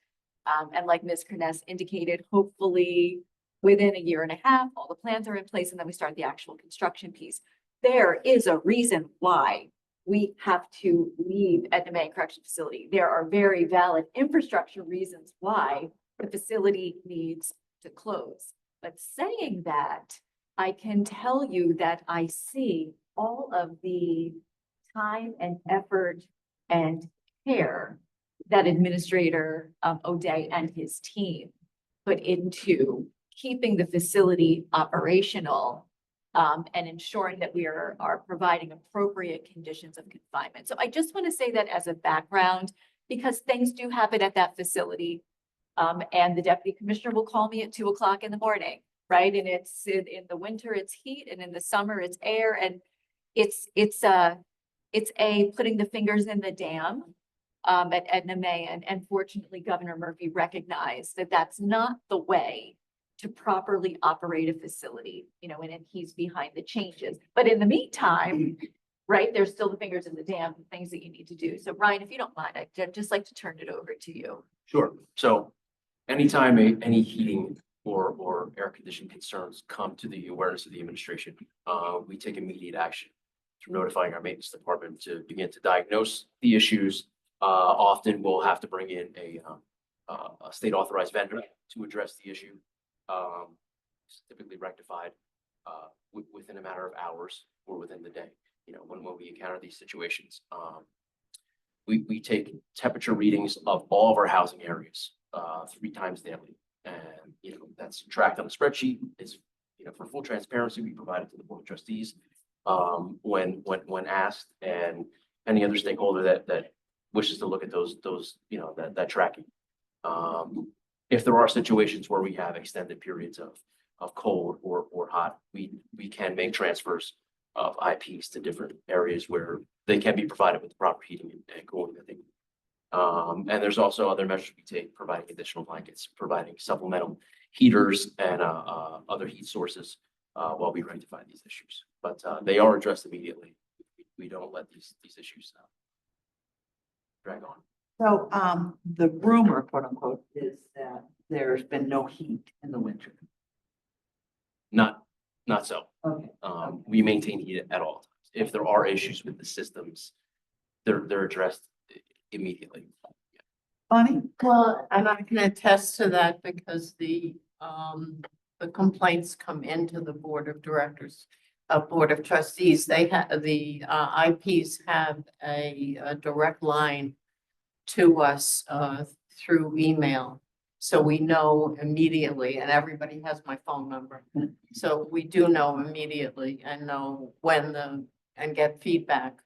And like Ms. Kernes indicated, hopefully within a year and a half, all the plans are in place, and then we start the actual construction piece. There is a reason why we have to leave Edna Mahan Correctional Facility. There are very valid infrastructure reasons why the facility needs to close. But saying that, I can tell you that I see all of the time and effort and care that Administrator O'Day and his team put into keeping the facility operational and ensuring that we are providing appropriate conditions of confinement. So I just want to say that as a background, because things do happen at that facility. And the deputy commissioner will call me at 2 o'clock in the morning, right? And it's in the winter, it's heat, and in the summer, it's air, and it's putting the fingers in the dam at Edna Mahan. And fortunately, Governor Murphy recognized that that's not the way to properly operate a facility, you know, and he's behind the changes. But in the meantime, right, there's still the fingers in the dam, things that you need to do. So Ryan, if you don't mind, I'd just like to turn it over to you. Sure. So anytime any heating or air conditioning concerns come to the awareness of the administration, we take immediate action through notifying our maintenance department to begin to diagnose the issues. Often we'll have to bring in a state authorized vendor to address the issue. It's typically rectified within a matter of hours or within the day, you know, when we encounter these situations. We take temperature readings of all of our housing areas 3 times daily. And, you know, that's tracked on a spreadsheet. It's, you know, for full transparency, we provide it to the board of trustees when asked, and any other stakeholder that wishes to look at those, you know, that tracking. If there are situations where we have extended periods of cold or hot, we can make transfers of IPs to different areas where they can be provided with the proper heating and cooling that they need. And there's also other measures we take, providing additional blankets, providing supplemental heaters and other heat sources while we rectify these issues. But they are addressed immediately. We don't let these issues drag on. So, the rumor, quote unquote, is that there's been no heat in the winter. Not so. Okay. We maintain heat at all times. If there are issues with the systems, they're addressed immediately. Bonnie? Well, and I can attest to that because the complaints come into the board of directors, board of trustees. They have, the IPs have a direct line to us through email. So we know immediately, and everybody has my phone number. So we do know immediately and know when and get feedback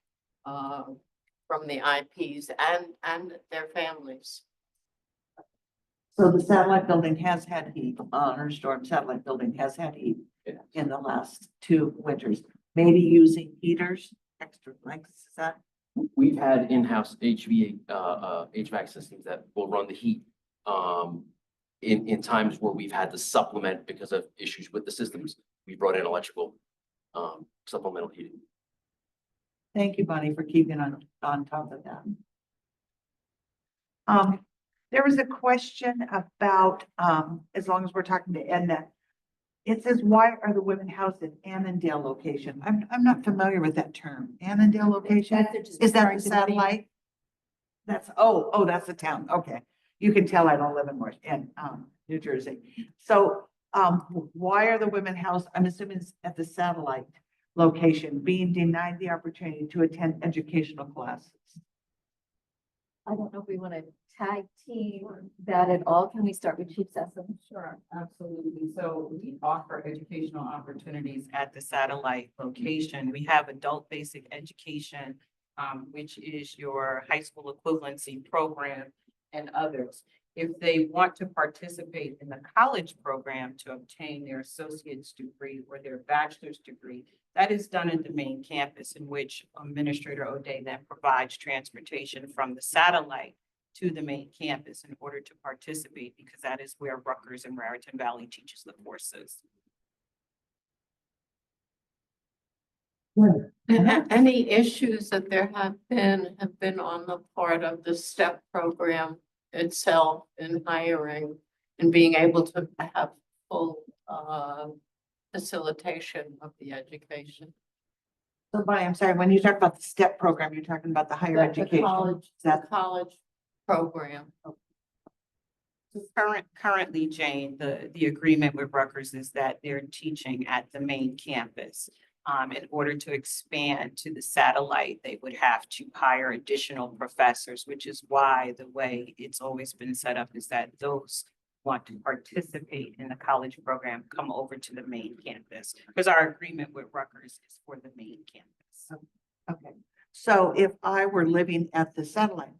from the IPs and their families. So the satellite building has had heat, Honor Storm Satellite Building has had heat in the last 2 winters, maybe using heaters, extra blankets, is that? We've had in-house HVAC systems that will run the heat in times where we've had to supplement because of issues with the systems. We brought in electrical supplemental heating. Thank you, Bonnie, for keeping on top of that. There was a question about, as long as we're talking to Edna, it says, why are the women housed in Annandale location? I'm not familiar with that term. Annandale location? Is that the satellite? That's, that's the town. Okay. You can tell I don't live in New Jersey. So, why are the women housed, I'm assuming it's at the satellite location, being denied the opportunity to attend educational classes? I don't know if we want to tag team that at all. Can we start with Chief Sessom? Sure, absolutely. So we offer educational opportunities at the satellite location. We have adult basic education, which is your high school equivalency program and others. If they want to participate in the college program to obtain their associate's degree or their bachelor's degree, that is done at the main campus, in which Administrator O'Day then provides transportation from the satellite to the main campus in order to participate, because that is where Rutgers and Raritan Valley teaches the courses. Any issues that there have been on the part of the STEP program itself in hiring and being able to have full facilitation of the education. So, Bonnie, I'm sorry, when you talk about the STEP program, you're talking about the higher The education. college, the That's college program. So currently, Jane, the agreement with Rutgers is that they're teaching at the main campus. In order to expand to the satellite, they would have to hire additional professors, which is why the way it's always been set up is that those who want to participate in the college program come over to the main campus, because our agreement with Rutgers is for the main campus. okay. So if I were living at the satellite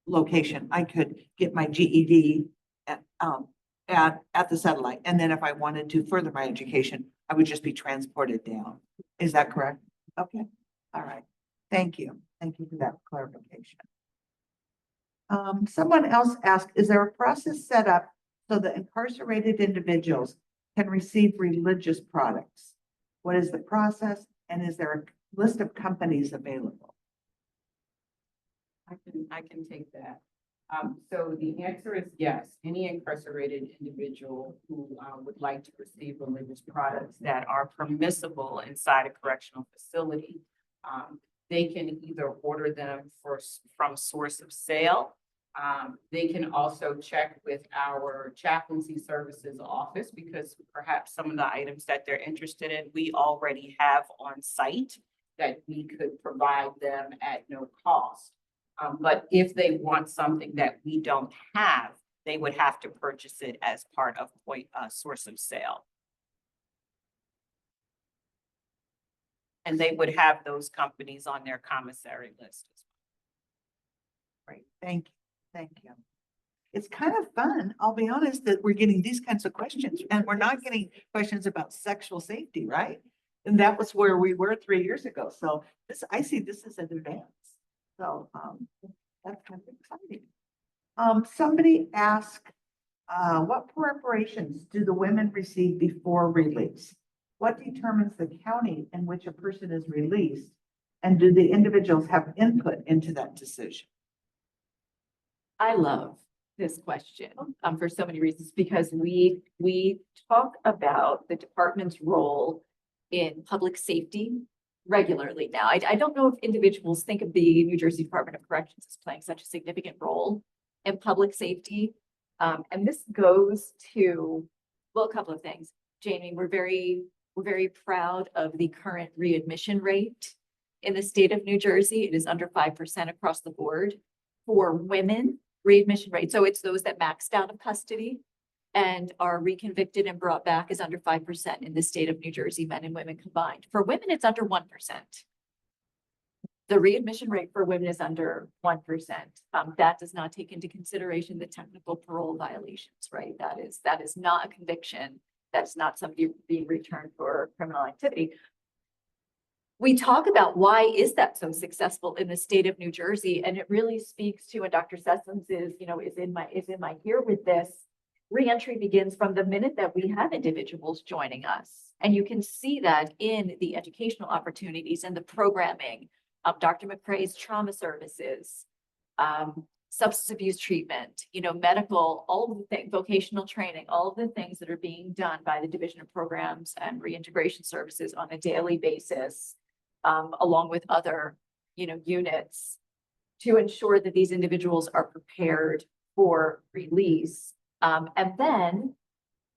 location, I could get my GED at the satellite. And then if I wanted to further my education, I would just be transported down. Is that correct? Okay, all right. Thank you. Thank you for that clarification. Someone else asked, is there a process set up so that incarcerated individuals can receive religious products? What is the process? And is there a list of companies available? I can take that. So the answer is yes. Any incarcerated individual who would like to receive religious products that are permissible inside a correctional facility, they can either order them from source of sale. They can also check with our chaplaincy services office, because perhaps some of the items that they're interested in, we already have on site that we could provide them at no cost. But if they want something that we don't have, they would have to purchase it as part of source of sale. And they would have those companies on their commissary list. Great, thank you, thank you. It's kind of fun, I'll be honest, that we're getting these kinds of questions, and we're not getting questions about sexual safety, right? And that was where we were 3 years ago, so I see this as an advance. So, that's kind of exciting. Somebody asked, what preparations do the women receive before release? What determines the county in which a person is released? And do the individuals have input into that decision? I love this question for so many reasons, because we talk about the department's role in public safety regularly now. I don't know if individuals think of the New Jersey Department of Corrections as playing such a significant role in public safety. And this goes to, well, a couple of things. Jamie, we're very proud of the current readmission rate in the state of New Jersey. It is under 5% across the board for women readmission rate. So it's those that maxed out of custody and are reconvicted and brought back is under 5% in the state of New Jersey, men and women combined. For women, it's under 1%. The readmission rate for women is under 1%. That does not take into consideration the technical parole violations, right? That is not a conviction. That's not somebody being returned for criminal activity. We talk about why is that so successful in the state of New Jersey, and it really speaks to, and Dr. Sessoms is in my ear with this. Reentry begins from the minute that we have individuals joining us. And you can see that in the educational opportunities and the programming of Dr. McCrae's trauma services, substance abuse treatment, medical, all of the things, vocational training, all of the things that are being done by the Division of Programs and Reintegration Services on a daily basis, along with other, units to ensure that these individuals are prepared for release. And then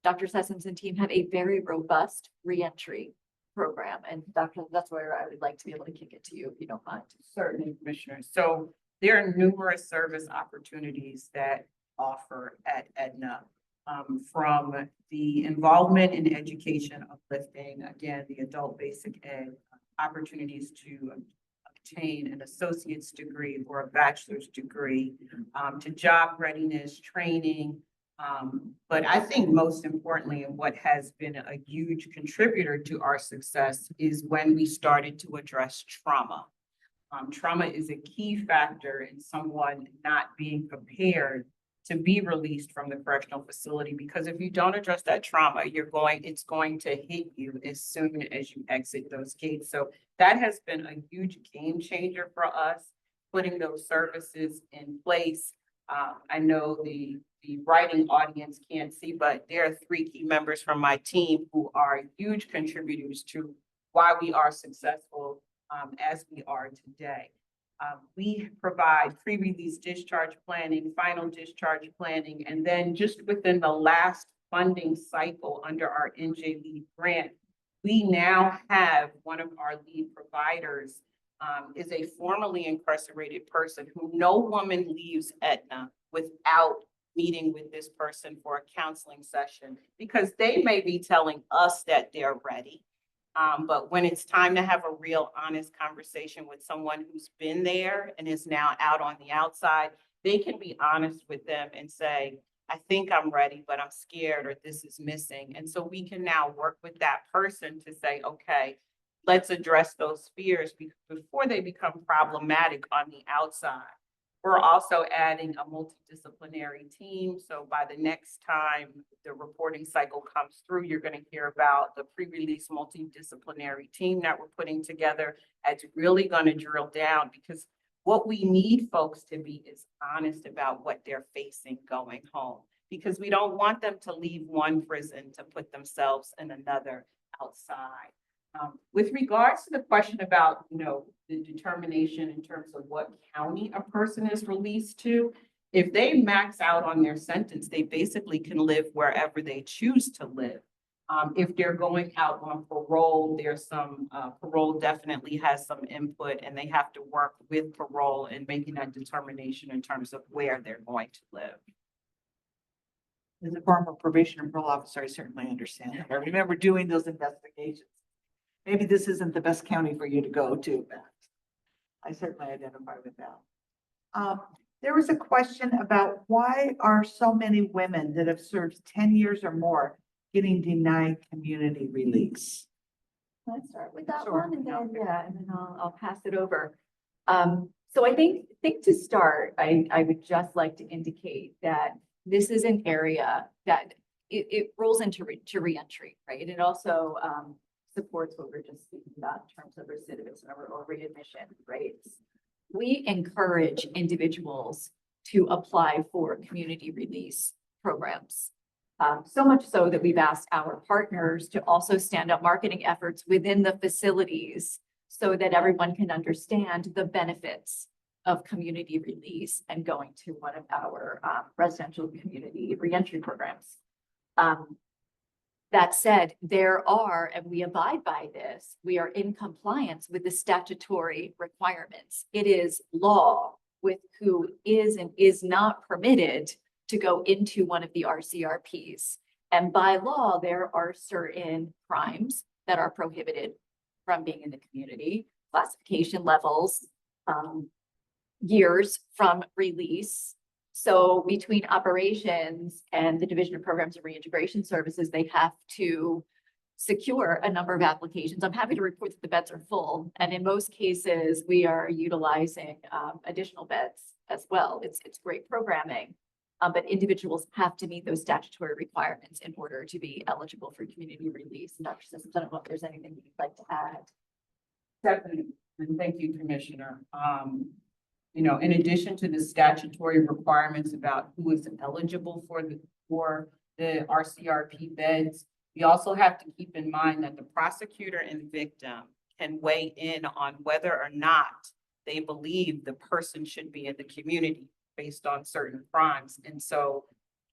Dr. Sessoms and team have a very robust reentry program. And Dr., that's where I would like to be able to kick it to you, if you don't mind. Certainly, Commissioner. So there are numerous service opportunities that offer at Edna, from the involvement in education, uplifting, again, the adult basic ed, opportunities to obtain an associate's degree or a bachelor's degree, to job readiness, training. But I think most importantly, and what has been a huge contributor to our success is when we started to address trauma. Trauma is a key factor in someone not being prepared to be released from the correctional facility, because if you don't address that trauma, it's going to hit you as soon as you exit those gates. So that has been a huge game changer for us, putting those services in place. I know the the writing audience can't see, but there are three key members from my team who are huge contributors to why we are successful as we are today. We provide pre-release discharge planning, final discharge planning, and then just within the last funding cycle under our NJ LEAD grant, we now have one of our lead providers is a formerly incarcerated person who no woman leaves Aetna without meeting with this person for a counseling session, because they may be telling us that they're ready. But when it's time to have a real honest conversation with someone who's been there and is now out on the outside, they can be honest with them and say, I think I'm ready, but I'm scared, or this is missing. And so we can now work with that person to say, okay, let's address those fears before they become problematic on the outside. We're also adding a multidisciplinary team. So by the next time the reporting cycle comes through, you're going to hear about the pre-release multidisciplinary team that we're putting together. It's really going to drill down, because what we need folks to be is honest about what they're facing going home, because we don't want them to leave one prison to put themselves in another outside. With regards to the question about, the determination in terms of what county a person is released to, if they max out on their sentence, they basically can live wherever they choose to live. If they're going out on parole, there's some, parole definitely has some input, and they have to work with parole in making that determination in terms of where they're going to live. As a former probation and parole officer, I certainly understand. I remember doing those investigations. Maybe this isn't the best county for you to go to, but I certainly identify with that. There was a question about why are so many women that have served 10 years or more getting denied community release? Let's start with that Sure. one, and then I'll pass it over. So I think to start, I would just like to indicate that this is an area that it rolls into reentry, right? It also supports what we're just speaking about in terms of recidivism or readmission rates. We encourage individuals to apply for community release programs. So much so that we've asked our partners to also stand up marketing efforts within the facilities so that everyone can understand the benefits of community release and going to one of our residential community reentry programs. That said, there are, and we abide by this, we are in compliance with the statutory requirements. It is law with who is and is not permitted to go into one of the RCRPs. And by law, there are certain crimes that are prohibited from being in the community, classification levels, years from release. So between operations and the Division of Programs and Reintegration Services, they have to secure a number of applications. I'm happy to report that the beds are full. And in most cases, we are utilizing additional beds as well. It's great programming, but individuals have to meet those statutory requirements in order to be eligible for community release. And Dr. Sisson, I don't know if there's anything you'd like to add. Definitely, and thank you, Commissioner. In addition to the statutory requirements about who is eligible for the RCRP beds, we also have to keep in mind that the prosecutor and victim can weigh in on whether or not they believe the person should be in the community based on certain crimes. And so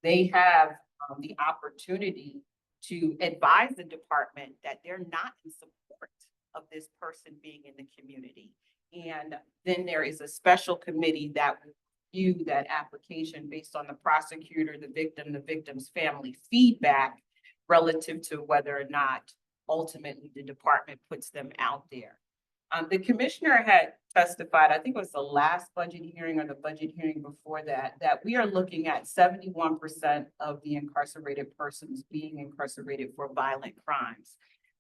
they have the opportunity to advise the department that they're not in support of this person being in the community. And then there is a special committee that will review that application based on the prosecutor, the victim's family feedback relative to whether or not ultimately the department puts them out there. The commissioner had testified, I think it was the last budget hearing or the budget hearing before that, that we are looking at 71% of the incarcerated persons being incarcerated for violent crimes.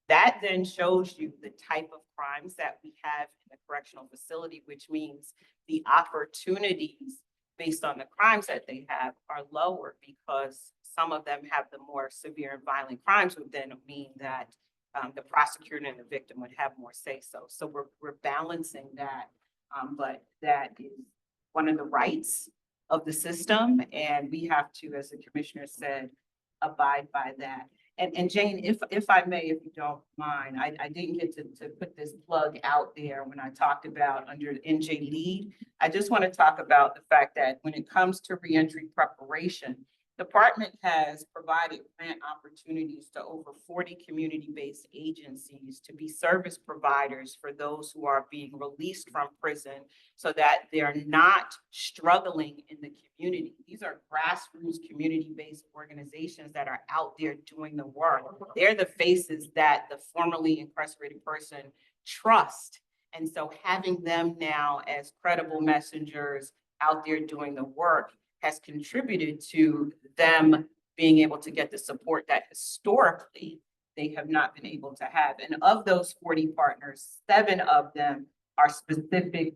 That then shows you the type of crimes that we have in the correctional facility, which means the opportunities based on the crimes that they have are lower, because some of them have the more severe and violent crimes would then mean that the prosecutor and the victim would have more say so. So we're balancing that, but that is one of the rights of the system, and we have to, as the commissioner said, abide by that. And Jane, if I may, if you don't mind, I didn't get to put this plug out there when I talked about under NJ Lead. I just want to talk about the fact that when it comes to reentry preparation, the department has provided grant opportunities to over 40 community-based agencies to be service providers for those who are being released from prison so that they're not struggling in the community. These are grassroots community-based organizations that are out there doing the work. They're the faces that the formerly incarcerated person trust. And so having them now as credible messengers out there doing the work has contributed to them being able to get the support that historically they have not been able to have. And of those 40 partners, 7 of them are specific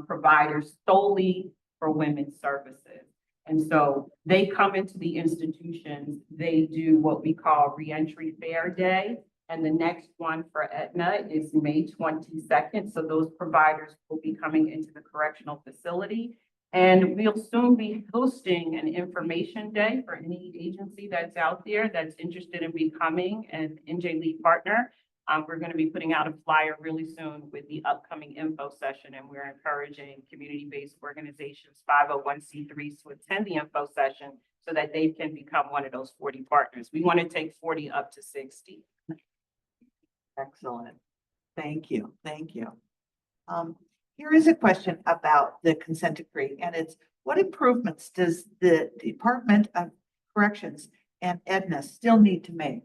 providers solely for women's services. And so they come into the institutions, they do what we call Reentry Fair Day. And the next one for Edna is May 22nd. So those providers will be coming into the correctional facility. And we'll soon be hosting an information day for any agency that's out there that's interested in becoming an NJ Lead partner. We're going to be putting out a flyer really soon with the upcoming info session, and we're encouraging community-based organizations, 501c3s to attend the info session so that they can become one of those 40 partners. We want to take 40 up to 60. Excellent. Thank you. Thank you. Here is a question about the consent decree, and it's what improvements does the Department of Corrections and Edna still need to make?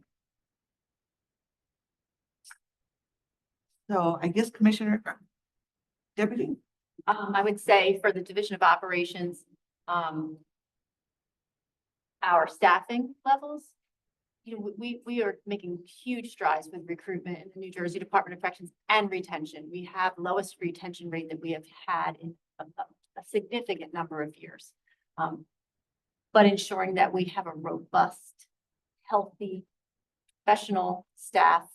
So I guess Commissioner Deputy. I would say for the Division of Operations, our staffing levels, we are making huge strides with recruitment in the New Jersey Department of Corrections and retention. We have lowest retention rate that we have had in a significant number of years. But ensuring that we have a robust, healthy, professional staff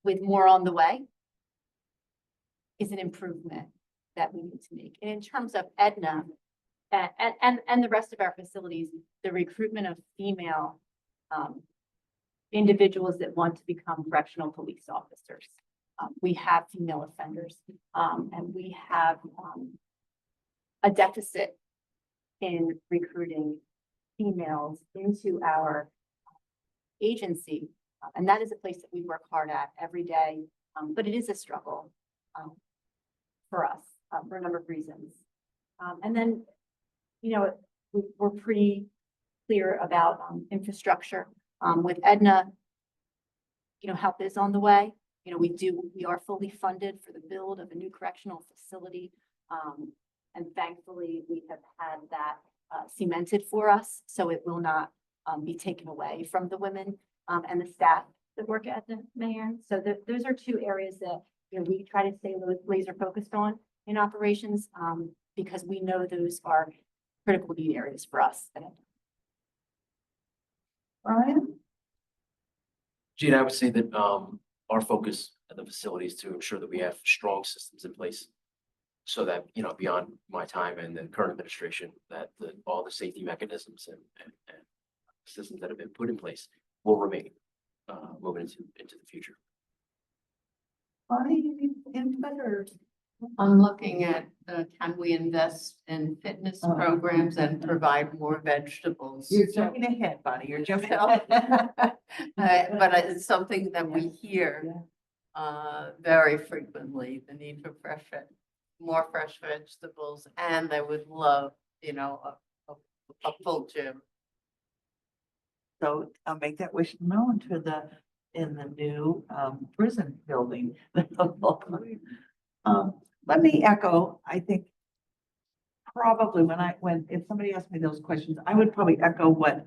with more on the way is an improvement that we need to make. And in terms of Edna and the rest of our facilities, the recruitment of female individuals that want to become correctional police officers. We have female offenders, and we have a deficit in recruiting females into our agency. And that is a place that we work hard at every day, but it is a struggle for us for a number of reasons. And then, we're pretty clear about infrastructure. With Edna, help is on the way. We are fully funded for the build of a new correctional facility. And thankfully, we have had that cemented for us, so it will not be taken away from the women and the staff that work at Edna Mahan. So those are 2 areas that we try to stay laser focused on in operations because we know those are critical need areas for us. Brian? Gene, I would say that our focus at the facility is to ensure that we have strong systems in place so that, beyond my time and the current administration, that all the safety mechanisms and systems that have been put in place will remain moving into the future. Bonnie, you need input or? I'm looking at, can we invest in fitness programs and provide more vegetables? You're jumping ahead, Bonnie. You're jumping ahead. But it's something that we hear very frequently, the need for more fresh vegetables, and they would love, a full gym. So I'll make that wish known in the new prison building. Let me echo, I think probably if somebody asked me those questions, I would probably echo what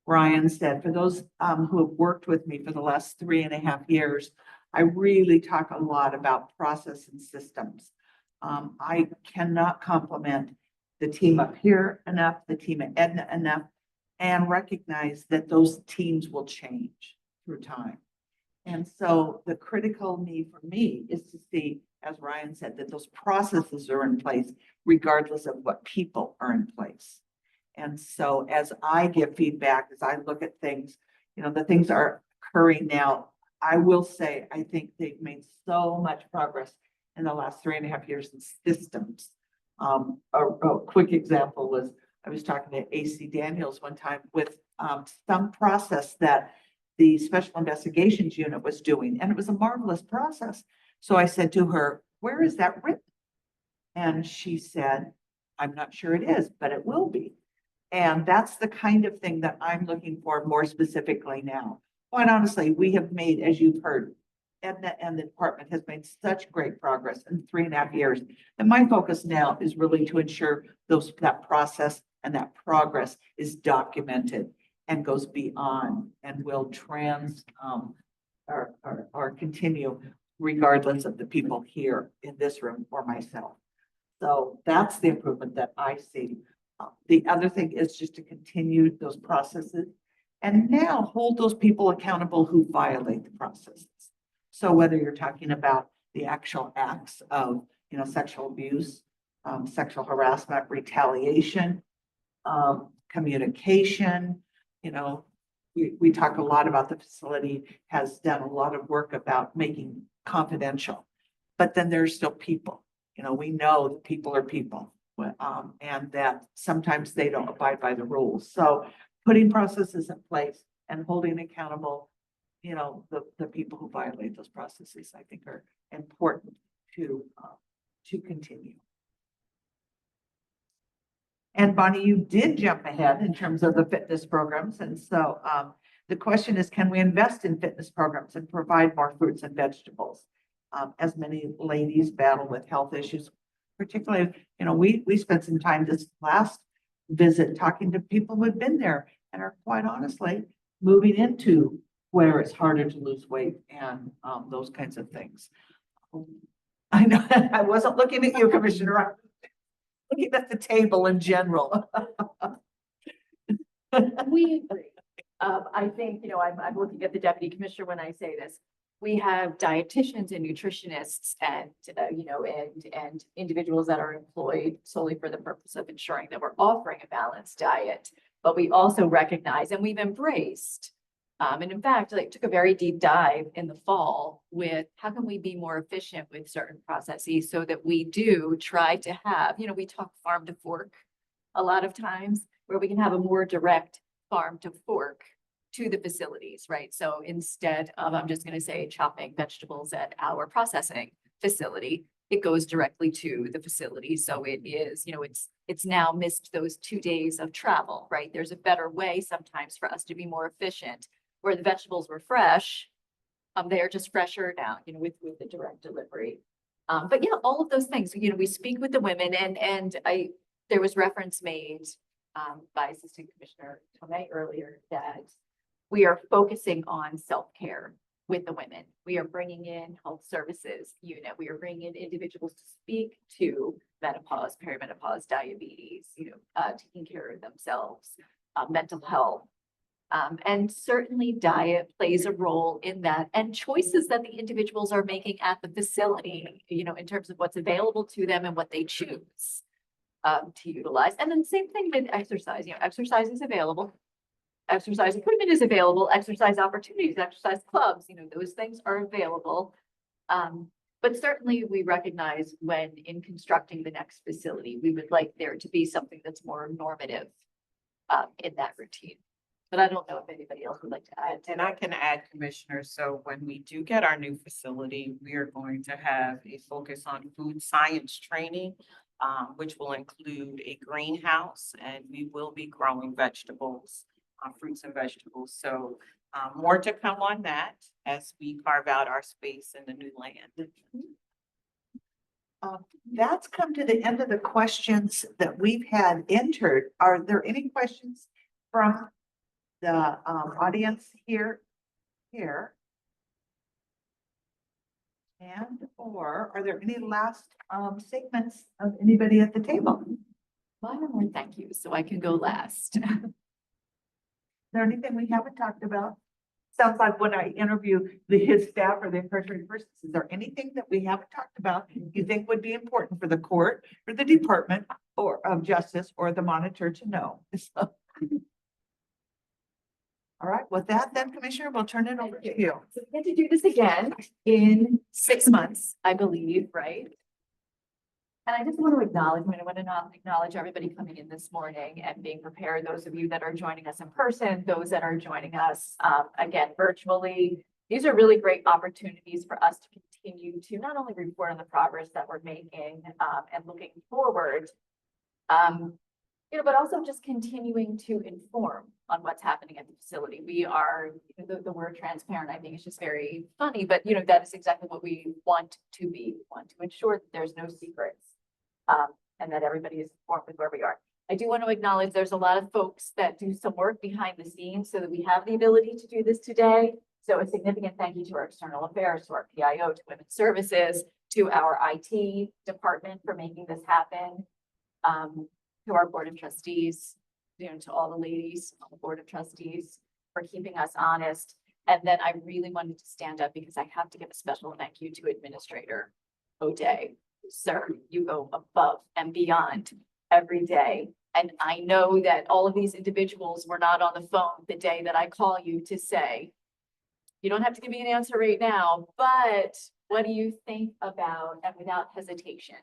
Brian said. For those who have worked with me for the last 3.5 years, I really talk a lot about process and systems. I cannot compliment the team up here enough, the team at Edna enough, and recognize that those teams will change through time. And so the critical need for me is to see as Ryan said, that those processes are in place regardless of what people are in place. And so as I give feedback, as I look at things, the things are occurring now. I will say, I think they've made so much progress in the last 3.5 years in systems. A quick example was, I was talking to AC Daniels one time with some process that the Special Investigations Unit was doing, and it was a marvelous process. So I said to her, "Where is that written?" And she said, "I'm not sure it is, but it will be." And that's the kind of thing that I'm looking for more specifically now. Quite honestly, we have made, as you've heard, Edna and the department has made such great progress in 3.5 years. And my focus now is really to ensure that process and that progress is documented and goes beyond and will or continue regardless of the people here in this room or myself. So that's the improvement that I see. The other thing is just to continue those processes and now hold those people accountable who violate the processes. So whether you're talking about the actual acts of, sexual abuse, sexual harassment, retaliation, communication, we talk a lot about the facility has done a lot of work about making confidential, but then there's still people. We know that people are people, and that sometimes they don't abide by the rules. So putting processes in place and holding accountable, the people who violate those processes, I think are important to continue. And Bonnie, you did jump ahead in terms of the fitness programs. And so the question is, can we invest in fitness programs and provide more fruits and vegetables? As many ladies battle with health issues, particularly, we spent some time this last visit talking to people who had been there and are quite honestly moving into where it's harder to lose weight and those kinds of things. I know I wasn't looking at you, Commissioner. I'm looking at the table in general. We agree. I think, I'm looking at the deputy commissioner when I say this. We have dietitians and nutritionists and, and individuals that are employed solely for the purpose of ensuring that we're offering a balanced diet. But we also recognize and we've embraced, and in fact, took a very deep dive in the fall with how can we be more efficient with certain processes so that we do try to have, we talk farm to fork a lot of times where we can have a more direct farm to fork to the facilities, right? So instead of, I'm just going to say, chopping vegetables at our processing facility, it goes directly to the facility. So it is, it's now missed those 2 days of travel, right? There's a better way sometimes for us to be more efficient where the vegetables were fresh. They are just fresher now, with the direct delivery. But yeah, all of those things, we speak with the women and there was reference made by Assistant Commissioner Tomei earlier that we are focusing on self-care with the women. We are bringing in health services unit. We are bringing in individuals to speak to menopause, perimenopause, diabetes, taking care of themselves, mental health. And certainly diet plays a role in that and choices that the individuals are making at the facility, in terms of what's available to them and what they choose to utilize. And then same thing with exercise, exercise is available. Exercise equipment is available, exercise opportunities, exercise clubs, those things are available. But certainly we recognize when in constructing the next facility, we would like there to be something that's more normative in that routine. But I don't know if anybody else would like to add. And I can add, Commissioner, so when we do get our new facility, we are going to have a focus on food science training, which will include a greenhouse, and we will be growing vegetables, fruits and vegetables. So more to come on that as we carve out our space in the new land. That's come to the end of the questions that we've had entered. Are there any questions from the audience here? And or are there any last statements of anybody at the table? One more thank you, so I can go last. Is there anything we haven't talked about? Sounds like when I interview his staff or the incarcerated persons, is there anything that we haven't talked about you think would be important for the court or the Department or of Justice or the monitor to know? So. All right, with that then, Commissioner, we'll turn it over to you. So we get to do this again in 6 months, I believe, right? And I just want to acknowledge, I want to not acknowledge everybody coming in this morning and being prepared. Those of you that are joining us in person, those that are joining us again virtually. These are really great opportunities for us to continue to not only report on the progress that we're making and looking forward, but also just continuing to inform on what's happening at the facility. We are, the word transparent, I think is just very funny, but that is exactly what we want to be. We want to ensure that there's no secrets and that everybody is informed with where we are. I do want to acknowledge there's a lot of folks that do some work behind the scenes so that we have the ability to do this today. So a significant thank you to our external affairs, to our PIO, to Women's Services, to our IT department for making this happen. To our Board of Trustees, to all the ladies on the Board of Trustees for keeping us honest. And then I really wanted to stand up because I have to give a special thank you to Administrator O'Day. Sir, you go above and beyond every day. And I know that all of these individuals were not on the phone the day that I call you to say, you don't have to give me an answer right now, but what do you think about, and without hesitation,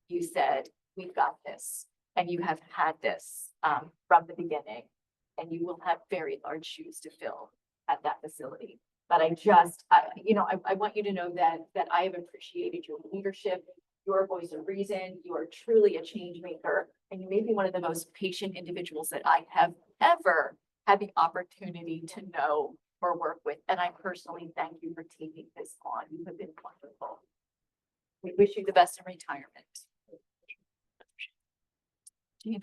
you said, we've got this. And you have had this from the beginning, and you will have very large shoes to fill at that facility. But I want you to know that I have appreciated your leadership, your voice of reason. You are truly a change maker, and you may be one of the most patient individuals that I have ever had the opportunity to know or work with. And I personally thank you for taking this on. You have been wonderful. We wish you the best in retirement.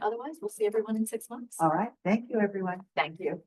Otherwise, we'll see everyone in 6 months. All right, thank you, everyone. Thank you.